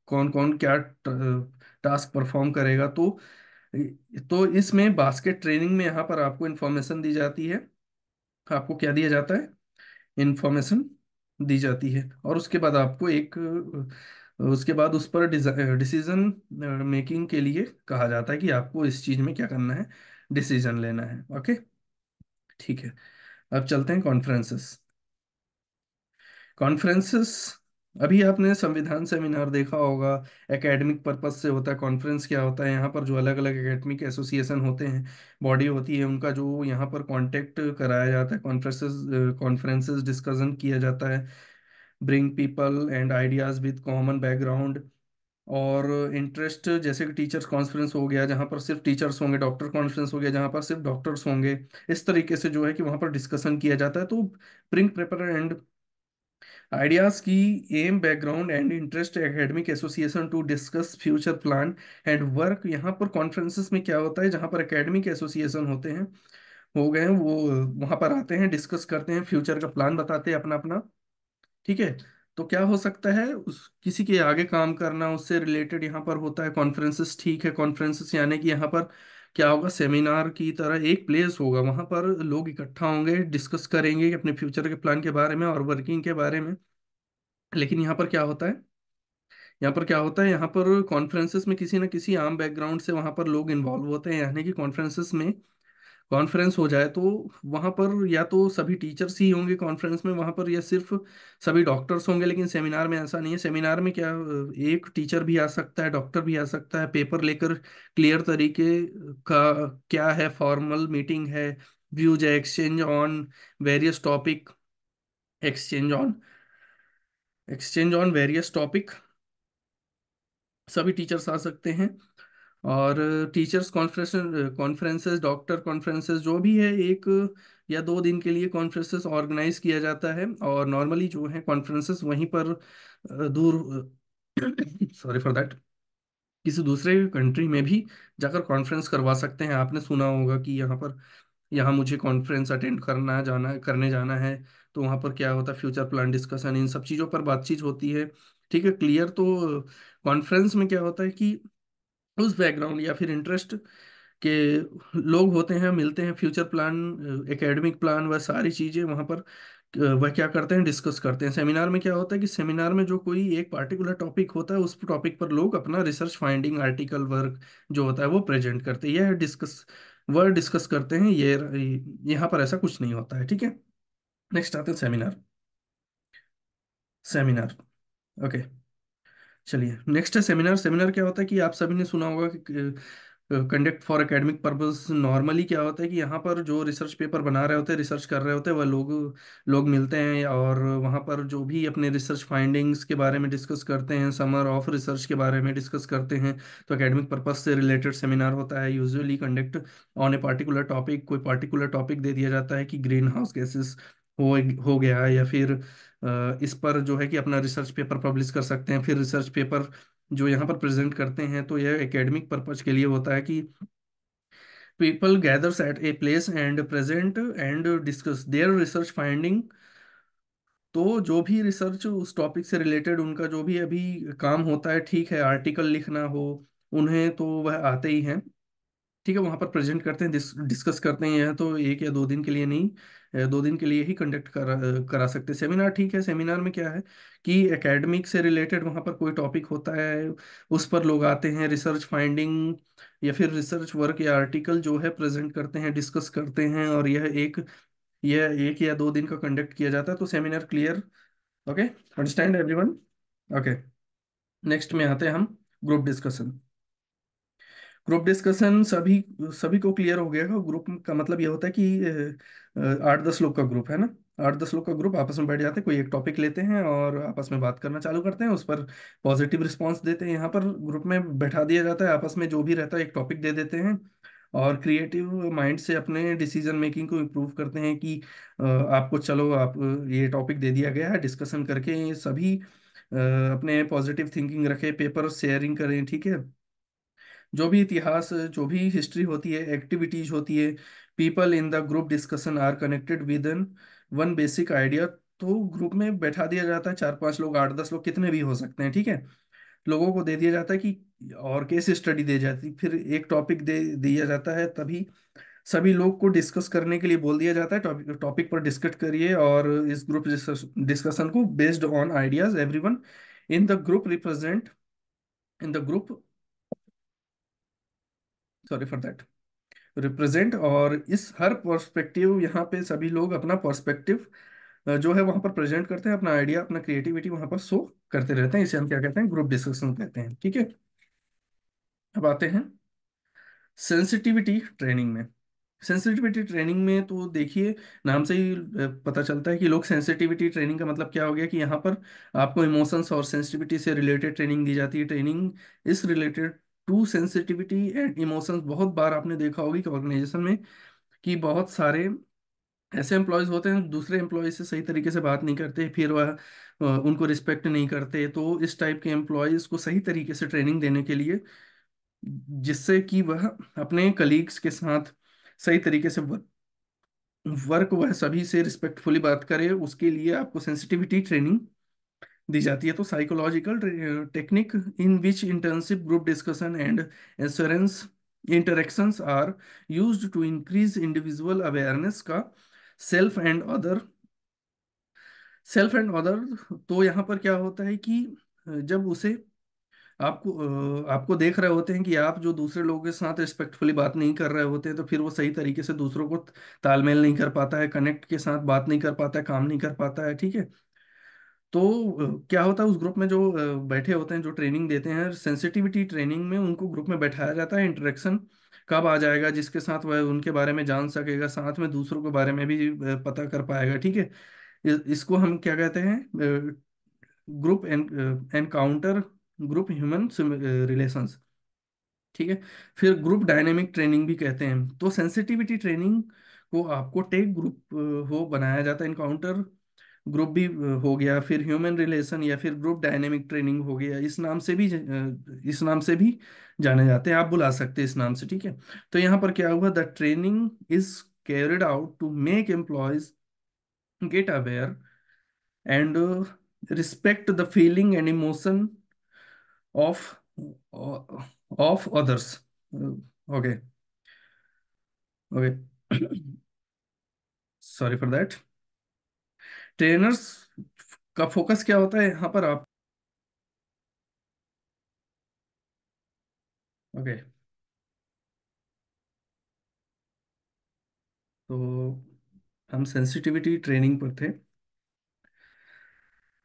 कौन कौन क्या टास्क परफॉर्म करेगा। तो इसमें बास्केट ट्रेनिंग में यहाँ पर आपको इंफॉर्मेशन दी जाती है, आपको क्या दिया जाता है, इंफॉर्मेशन दी जाती है, और उसके बाद आपको उसके बाद उस पर डिसीजन मेकिंग के लिए कहा जाता है कि आपको इस चीज में क्या करना है, डिसीजन लेना है। ओके, ठीक है। अब चलते हैं कॉन्फ्रेंसेस। कॉन्फ्रेंसेस, अभी आपने संविधान सेमिनार देखा होगा, एकेडमिक पर्पस से होता है। कॉन्फ्रेंस क्या होता है, यहाँ पर जो अलग अलग एकेडमिक एसोसिएशन होते हैं, बॉडी होती है, उनका जो यहाँ पर कांटेक्ट कराया जाता है, कॉन्फ्रेंसेस, कॉन्फ्रेंसेस डिस्कशन किया जाता है, bring people and ideas with common background और इंटरेस्ट, जैसे कि टीचर्स कॉन्फ्रेंस हो गया जहाँ पर सिर्फ टीचर्स होंगे, डॉक्टर कॉन्फ्रेंस हो गया जहाँ पर सिर्फ डॉक्टर्स होंगे। इस तरीके से जो है कि वहाँ पर डिस्कशन किया जाता है। तो ब्रिंग पेपर एंड आइडियाज की एम, background and interest academic association to discuss future plan and work. यहाँ पर कॉन्फ्रेंसेस में क्या होता है, जहाँ पर एकेडमिक एसोसिएशन होते हैं, हो गए हैं, वो वहाँ पर आते हैं, डिस्कस करते हैं, फ्यूचर का प्लान बताते हैं अपना अपना, ठीक है। तो क्या हो सकता है, उस किसी के आगे काम करना, उससे रिलेटेड यहाँ पर होता है कॉन्फ्रेंसेस, ठीक है। कॉन्फ्रेंसेस यानी कि यहाँ पर क्या होगा, सेमिनार की तरह एक प्लेस होगा, वहाँ पर लोग इकट्ठा होंगे, डिस्कस करेंगे अपने फ्यूचर के प्लान के बारे में और वर्किंग के बारे में। लेकिन यहाँ पर क्या होता है, यहाँ पर क्या होता है, यहाँ पर कॉन्फ्रेंसेस में किसी न किसी आम बैकग्राउंड से वहाँ पर लोग इन्वॉल्व होते हैं, यानी कि कॉन्फ्रेंसेस में कॉन्फ्रेंस हो जाए तो वहाँ पर या तो सभी टीचर्स ही होंगे कॉन्फ्रेंस में वहाँ पर, या सिर्फ सभी डॉक्टर्स होंगे। लेकिन सेमिनार में ऐसा नहीं है, सेमिनार में क्या, एक टीचर भी आ सकता है, डॉक्टर भी आ सकता है, पेपर लेकर क्लियर तरीके का, क्या है, फॉर्मल मीटिंग है, व्यूज है, exchange on various topic, exchange on exchange on various topic, सभी टीचर्स आ सकते हैं। और teachers conference conferences, doctor conferences, जो भी है, 1 या 2 दिन के लिए कॉन्फ्रेंसेस ऑर्गेनाइज किया जाता है। और नॉर्मली जो है कॉन्फ्रेंसेस वहीं पर दूर सॉरी फॉर दैट, किसी दूसरे कंट्री में भी जाकर कॉन्फ्रेंस करवा सकते हैं। आपने सुना होगा कि यहाँ मुझे कॉन्फ्रेंस अटेंड करने जाना है, तो वहाँ पर क्या होता है, फ्यूचर प्लान डिस्कशन, इन सब चीज़ों पर बातचीत होती है, ठीक है, क्लियर। तो कॉन्फ्रेंस में क्या होता है कि उस बैकग्राउंड या फिर इंटरेस्ट के लोग होते हैं, मिलते हैं, फ्यूचर प्लान, एकेडमिक प्लान, वह सारी चीज़ें वहाँ पर वह क्या करते हैं, डिस्कस करते हैं। सेमिनार में क्या होता है कि सेमिनार में जो कोई एक पार्टिकुलर टॉपिक होता है, उस टॉपिक पर लोग अपना रिसर्च फाइंडिंग, आर्टिकल हैं जो होता है वो प्रेजेंट करते हैं, यह डिस्कस करते हैं। ये यहाँ पर ऐसा कुछ नहीं होता है, ठीक है। नेक्स्ट आते हैं सेमिनार। Seminar, okay. चलिए, नेक्स्ट है सेमिनार। सेमिनार क्या होता है कि आप सभी ने सुना होगा कि conduct for academic purpose. Normally क्या होता है कि यहाँ पर जो रिसर्च पेपर बना रहे होते हैं, रिसर्च कर रहे होते हैं, वह लोग लोग मिलते हैं और वहाँ पर जो भी अपने रिसर्च फाइंडिंग्स के बारे में डिस्कस करते हैं, समर ऑफ रिसर्च के बारे में डिस्कस करते हैं। तो एकेडमिक पर्पस से रिलेटेड सेमिनार होता है, usually conduct on a particular topic. कोई पार्टिकुलर टॉपिक दे दिया जाता है कि ग्रीन हाउस गैसेस हो गया, या फिर इस पर जो है कि अपना रिसर्च पेपर पब्लिश कर सकते हैं। फिर रिसर्च पेपर जो यहाँ पर प्रेजेंट करते हैं, तो यह एकेडमिक पर्पज के लिए होता है कि people gathers at a place and present and discuss their research finding. तो जो भी रिसर्च उस टॉपिक से रिलेटेड उनका जो भी अभी काम होता है, ठीक है, आर्टिकल लिखना हो उन्हें, तो वह आते ही हैं, ठीक है, वहां पर प्रेजेंट करते हैं, डिस्कस करते हैं। यह तो 1 या 2 दिन के लिए नहीं, 2 दिन के लिए ही कंडक्ट करा सकते हैं सेमिनार, ठीक है। सेमिनार में क्या है कि एकेडमिक से रिलेटेड वहां पर कोई टॉपिक होता है, उस पर लोग आते हैं, रिसर्च फाइंडिंग या फिर रिसर्च वर्क या आर्टिकल जो है प्रेजेंट करते हैं, डिस्कस करते हैं, और यह 1 या 2 दिन का कंडक्ट किया जाता है। तो seminar clear? Okay, understand everyone? Okay. Next में आते हैं हम ग्रुप डिस्कशन। ग्रुप डिस्कशन सभी सभी को क्लियर हो गया होगा। ग्रुप का मतलब ये होता है कि 8-10 लोग का ग्रुप है ना। 8-10 लोग का ग्रुप आपस में बैठ जाते हैं, कोई एक टॉपिक लेते हैं और आपस में बात करना चालू करते हैं, उस पर पॉजिटिव रिस्पांस देते हैं। यहाँ पर ग्रुप में बैठा दिया जाता है, आपस में जो भी रहता है एक टॉपिक दे देते हैं, और क्रिएटिव माइंड से अपने डिसीजन मेकिंग को इम्प्रूव करते हैं कि आपको, चलो आप ये टॉपिक दे दिया गया है, डिस्कशन करके सभी अपने पॉजिटिव थिंकिंग रखें, पेपर शेयरिंग करें, ठीक है। जो भी इतिहास, जो भी हिस्ट्री होती है, एक्टिविटीज होती है, people in the group discussion are connected with an one basic idea. तो ग्रुप में बैठा दिया जाता है, 4-5 लोग, 8-10 लोग, कितने भी हो सकते हैं, ठीक है। लोगों को दे दिया जाता है कि, और केस स्टडी दी जाती, फिर एक टॉपिक दे दिया जाता है, तभी सभी लोग को डिस्कस करने के लिए बोल दिया जाता है, टॉपिक टॉपिक पर डिस्कस करिए। और इस ग्रुप डिस्कशन को based on ideas everyone in the group represent in the group, sorry for that, represent. और इस हर पर्सपेक्टिव, यहाँ पे सभी लोग अपना पर्सपेक्टिव जो है वहां पर प्रेजेंट करते हैं, अपना आइडिया, अपना क्रिएटिविटी वहां पर शो करते रहते हैं। इसे हम क्या कहते हैं? ग्रुप डिस्कशन कहते हैं, ठीक है। अब आते हैं सेंसिटिविटी ट्रेनिंग में। सेंसिटिविटी ट्रेनिंग में तो देखिए, नाम से ही पता चलता है कि लोग, सेंसिटिविटी ट्रेनिंग का मतलब क्या हो गया कि यहाँ पर आपको इमोशंस और सेंसिटिविटी से रिलेटेड ट्रेनिंग दी जाती है। Training is related to sensitivity and emotions. बहुत बार आपने देखा होगी कि ऑर्गेनाइजेशन में कि बहुत सारे ऐसे एम्प्लॉयज होते हैं दूसरे एम्प्लॉय से सही तरीके से बात नहीं करते, फिर वह उनको रिस्पेक्ट नहीं करते। तो इस टाइप के एम्प्लॉयज को सही तरीके से ट्रेनिंग देने के लिए, जिससे कि वह अपने कलीग्स के साथ सही तरीके से वर्क, वह सभी से रिस्पेक्टफुली बात करे, उसके लिए आपको सेंसिटिविटी ट्रेनिंग दी जाती है। तो psychological technique in which internship, group discussion and assurance interactions are used to increase individual awareness का self and other self and other. तो यहाँ पर क्या होता है कि जब उसे आपको देख रहे होते हैं कि आप जो दूसरे लोगों के साथ रिस्पेक्टफुली बात नहीं कर रहे होते हैं, तो फिर वो सही तरीके से दूसरों को तालमेल नहीं कर पाता है, कनेक्ट के साथ बात नहीं कर पाता है, काम नहीं कर पाता है, ठीक है। तो क्या होता है, उस ग्रुप में जो बैठे होते हैं, जो ट्रेनिंग देते हैं, सेंसिटिविटी ट्रेनिंग में उनको ग्रुप में बैठाया जाता है। इंटरेक्शन कब आ जाएगा जिसके साथ वह उनके बारे में जान सकेगा, साथ में दूसरों के बारे में भी पता कर पाएगा, ठीक है। इसको हम क्या कहते हैं? Group encounter, group human relations, ठीक है। फिर ग्रुप डायनेमिक ट्रेनिंग भी कहते हैं। तो सेंसिटिविटी ट्रेनिंग को आपको टेक ग्रुप हो बनाया जाता है, इनकाउंटर ग्रुप भी हो गया, फिर ह्यूमन रिलेशन या फिर ग्रुप डायनेमिक ट्रेनिंग हो गया। इस नाम से भी जाने जाते हैं, आप बुला सकते हैं इस नाम से, ठीक है। तो यहाँ पर क्या हुआ, the training is carried out to make employees get aware and respect the feeling and emotion of of others. Okay, okay. Sorry for that. Trainers का फोकस क्या होता है यहाँ पर? आप, ओके, तो हम सेंसिटिविटी ट्रेनिंग पर थे।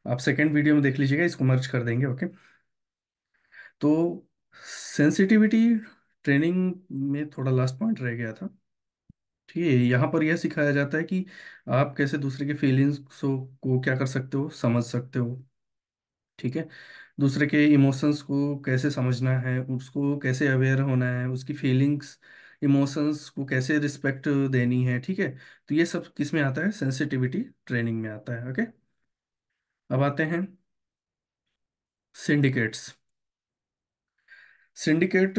आप सेकंड वीडियो में देख लीजिएगा, इसको मर्ज कर देंगे, ओके। तो सेंसिटिविटी ट्रेनिंग में थोड़ा लास्ट पॉइंट रह गया था। ठीक है, यहाँ पर यह सिखाया जाता है कि आप कैसे दूसरे के फीलिंग्स को क्या कर सकते हो, समझ सकते हो। ठीक है, दूसरे के इमोशंस को कैसे समझना है, उसको कैसे अवेयर होना है, उसकी फीलिंग्स इमोशंस को कैसे रिस्पेक्ट देनी है। ठीक है, तो ये सब किस में आता है, सेंसिटिविटी ट्रेनिंग में आता है, ओके। अब आते हैं सिंडिकेट्स। सिंडिकेट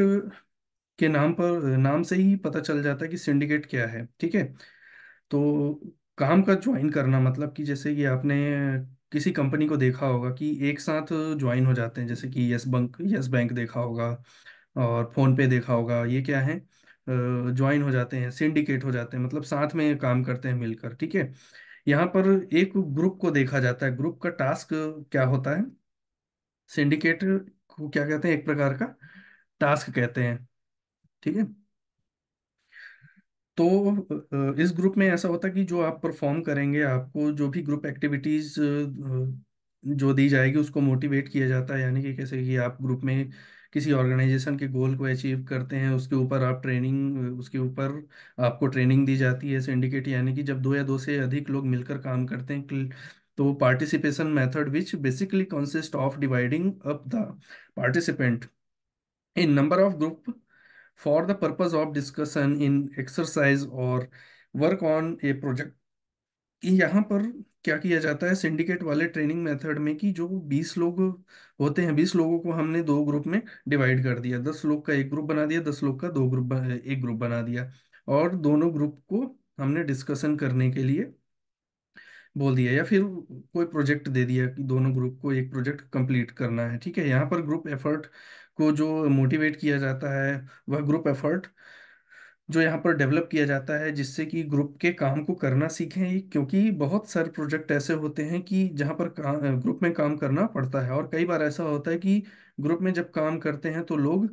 के नाम पर, नाम से ही पता चल जाता है कि सिंडिकेट क्या है। ठीक है, तो काम का ज्वाइन करना, मतलब कि जैसे कि आपने किसी कंपनी को देखा होगा कि एक साथ ज्वाइन हो जाते हैं, जैसे कि यस बैंक देखा होगा और फोन पे देखा होगा, ये क्या है, ज्वाइन हो जाते हैं, सिंडिकेट हो जाते हैं, मतलब साथ में काम करते हैं मिलकर। ठीक है, यहाँ पर एक ग्रुप को देखा जाता है, ग्रुप का टास्क क्या होता है, सिंडिकेट को क्या कहते हैं, एक प्रकार का टास्क कहते हैं। ठीक है, तो इस ग्रुप में ऐसा होता है कि जो आप परफॉर्म करेंगे, आपको जो भी ग्रुप एक्टिविटीज जो दी जाएगी उसको मोटिवेट किया जाता है, यानी कि कैसे कि आप ग्रुप में किसी ऑर्गेनाइजेशन के गोल को अचीव करते हैं, उसके ऊपर आप ट्रेनिंग, उसके ऊपर आपको ट्रेनिंग दी जाती है। सिंडिकेट यानी कि जब दो या दो से अधिक लोग मिलकर काम करते हैं, तो participation method which basically consist of dividing up the participant in number of group for the purpose of discussion in exercise or work on a project। यहाँ पर क्या किया जाता है सिंडिकेट वाले ट्रेनिंग मेथड में कि जो 20 लोग होते हैं, 20 लोगों को हमने दो ग्रुप में डिवाइड कर दिया, 10 लोग का एक ग्रुप बना दिया, 10 लोग का दो ग्रुप, एक ग्रुप बना दिया, और दोनों ग्रुप को हमने डिस्कशन करने के लिए बोल दिया, या फिर कोई प्रोजेक्ट दे दिया कि दोनों ग्रुप को एक प्रोजेक्ट कंप्लीट करना है। ठीक है, यहाँ पर ग्रुप एफर्ट को जो मोटिवेट किया जाता है, वह ग्रुप एफर्ट जो यहाँ पर डेवलप किया जाता है, जिससे कि ग्रुप के काम को करना सीखें, क्योंकि बहुत सारे प्रोजेक्ट ऐसे होते हैं कि जहाँ पर ग्रुप में काम करना पड़ता है, और कई बार ऐसा होता है कि ग्रुप में जब काम करते हैं तो लोग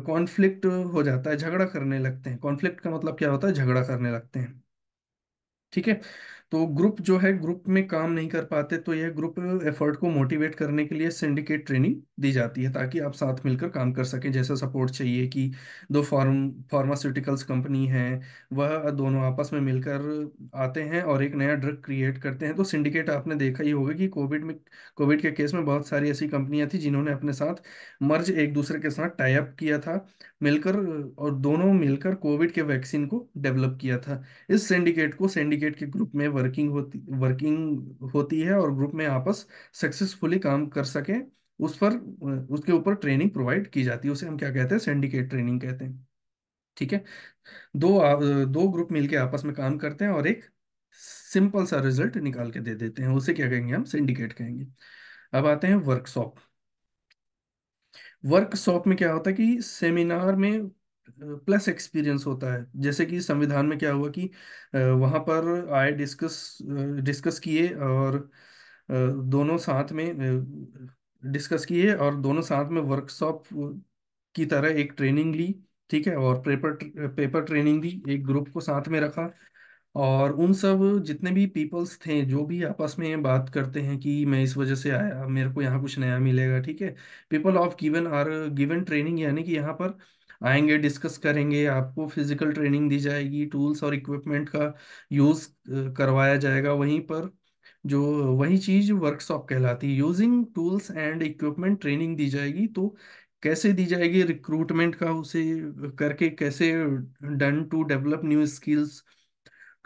कॉन्फ्लिक्ट हो जाता है, झगड़ा करने लगते हैं। कॉन्फ्लिक्ट का मतलब क्या होता है, झगड़ा करने लगते हैं। ठीक है, तो ग्रुप जो है, ग्रुप में काम नहीं कर पाते, तो यह ग्रुप एफर्ट को मोटिवेट करने के लिए सिंडिकेट ट्रेनिंग दी जाती है, ताकि आप साथ मिलकर काम कर सकें। जैसा सपोर्ट चाहिए कि दो फार्मास्यूटिकल्स कंपनी है, वह दोनों आपस में मिलकर आते हैं और एक नया ड्रग क्रिएट करते हैं। तो सिंडिकेट आपने देखा ही होगा कि कोविड के केस में बहुत सारी ऐसी कंपनियां थी जिन्होंने अपने साथ मर्ज, एक दूसरे के साथ टाई अप किया था मिलकर, और दोनों मिलकर कोविड के वैक्सीन को डेवलप किया था। इस सिंडिकेट को, सिंडिकेट के ग्रुप में वर्किंग होती है, और ग्रुप में आपस सक्सेसफुली काम कर सके, उस पर उसके ऊपर ट्रेनिंग प्रोवाइड की जाती है, उसे हम क्या कहते हैं, सिंडिकेट ट्रेनिंग कहते हैं। ठीक है, दो ग्रुप मिलके आपस में काम करते हैं और एक सिंपल सा रिजल्ट निकाल के दे देते हैं, उसे क्या कहेंगे, हम सिंडिकेट कहेंगे। अब आते हैं वर्कशॉप। वर्कशॉप में क्या होता है कि सेमिनार में प्लस एक्सपीरियंस होता है, जैसे कि संविधान में क्या हुआ कि वहाँ पर आए, डिस्कस डिस्कस किए, और दोनों साथ में डिस्कस किए, और दोनों साथ में वर्कशॉप की तरह एक ट्रेनिंग ली। ठीक है, और पेपर पेपर ट्रेनिंग दी, एक ग्रुप को साथ में रखा, और उन सब जितने भी पीपल्स थे जो भी आपस में बात करते हैं कि मैं इस वजह से आया, मेरे को यहाँ कुछ नया मिलेगा। ठीक है, people of given are given training, यानी कि यहाँ पर आएंगे, डिस्कस करेंगे, आपको फिजिकल ट्रेनिंग दी जाएगी, टूल्स और इक्विपमेंट का यूज करवाया जाएगा वहीं पर। जो वही चीज वर्कशॉप कहलाती है, using tools and equipment training दी जाएगी। तो कैसे दी जाएगी, रिक्रूटमेंट का उसे करके, कैसे done to develop new skills.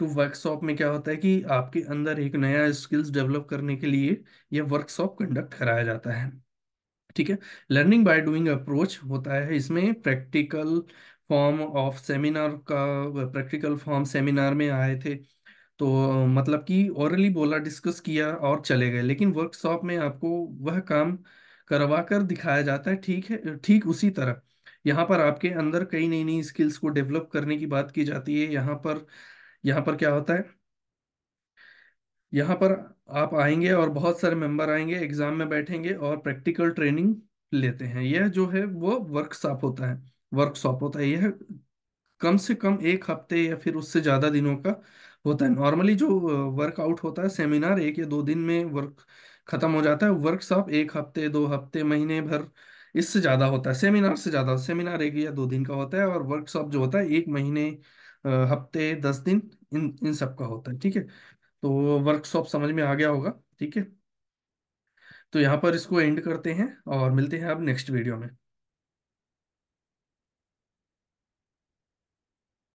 तो वर्कशॉप में क्या होता है कि आपके अंदर एक नया स्किल्स डेवलप करने के लिए यह वर्कशॉप कंडक्ट कराया जाता है। ठीक है, लर्निंग बाय डूइंग अप्रोच होता है इसमें, प्रैक्टिकल फॉर्म ऑफ सेमिनार का, प्रैक्टिकल फॉर्म सेमिनार में आए थे, तो मतलब कि ओरली बोला, डिस्कस किया और चले गए, लेकिन वर्कशॉप में आपको वह काम करवा कर दिखाया जाता है। ठीक है, ठीक उसी तरह यहाँ पर आपके अंदर कई नई नई स्किल्स को डेवलप करने की बात की जाती है। यहाँ पर क्या होता है, यहाँ पर आप आएंगे और बहुत सारे मेंबर आएंगे, एग्जाम में बैठेंगे और प्रैक्टिकल ट्रेनिंग लेते हैं। यह जो है वो वर्कशॉप होता है। यह कम से कम 1 हफ्ते या फिर उससे ज़्यादा दिनों का होता है नॉर्मली जो वर्कआउट होता है, सेमिनार 1 या 2 दिन में वर्क खत्म हो जाता है। वर्कशॉप 1 हफ्ते, 2 हफ्ते, महीने भर, इससे ज्यादा होता है। सेमिनार से ज्यादा, सेमिनार 1 या 2 दिन का होता है, और वर्कशॉप जो होता है 1 महीने, हफ्ते, 10 दिन, इन इन सब का होता है। ठीक है, तो वर्कशॉप समझ में आ गया होगा। ठीक है, तो यहाँ पर इसको एंड करते हैं और मिलते हैं अब नेक्स्ट वीडियो में।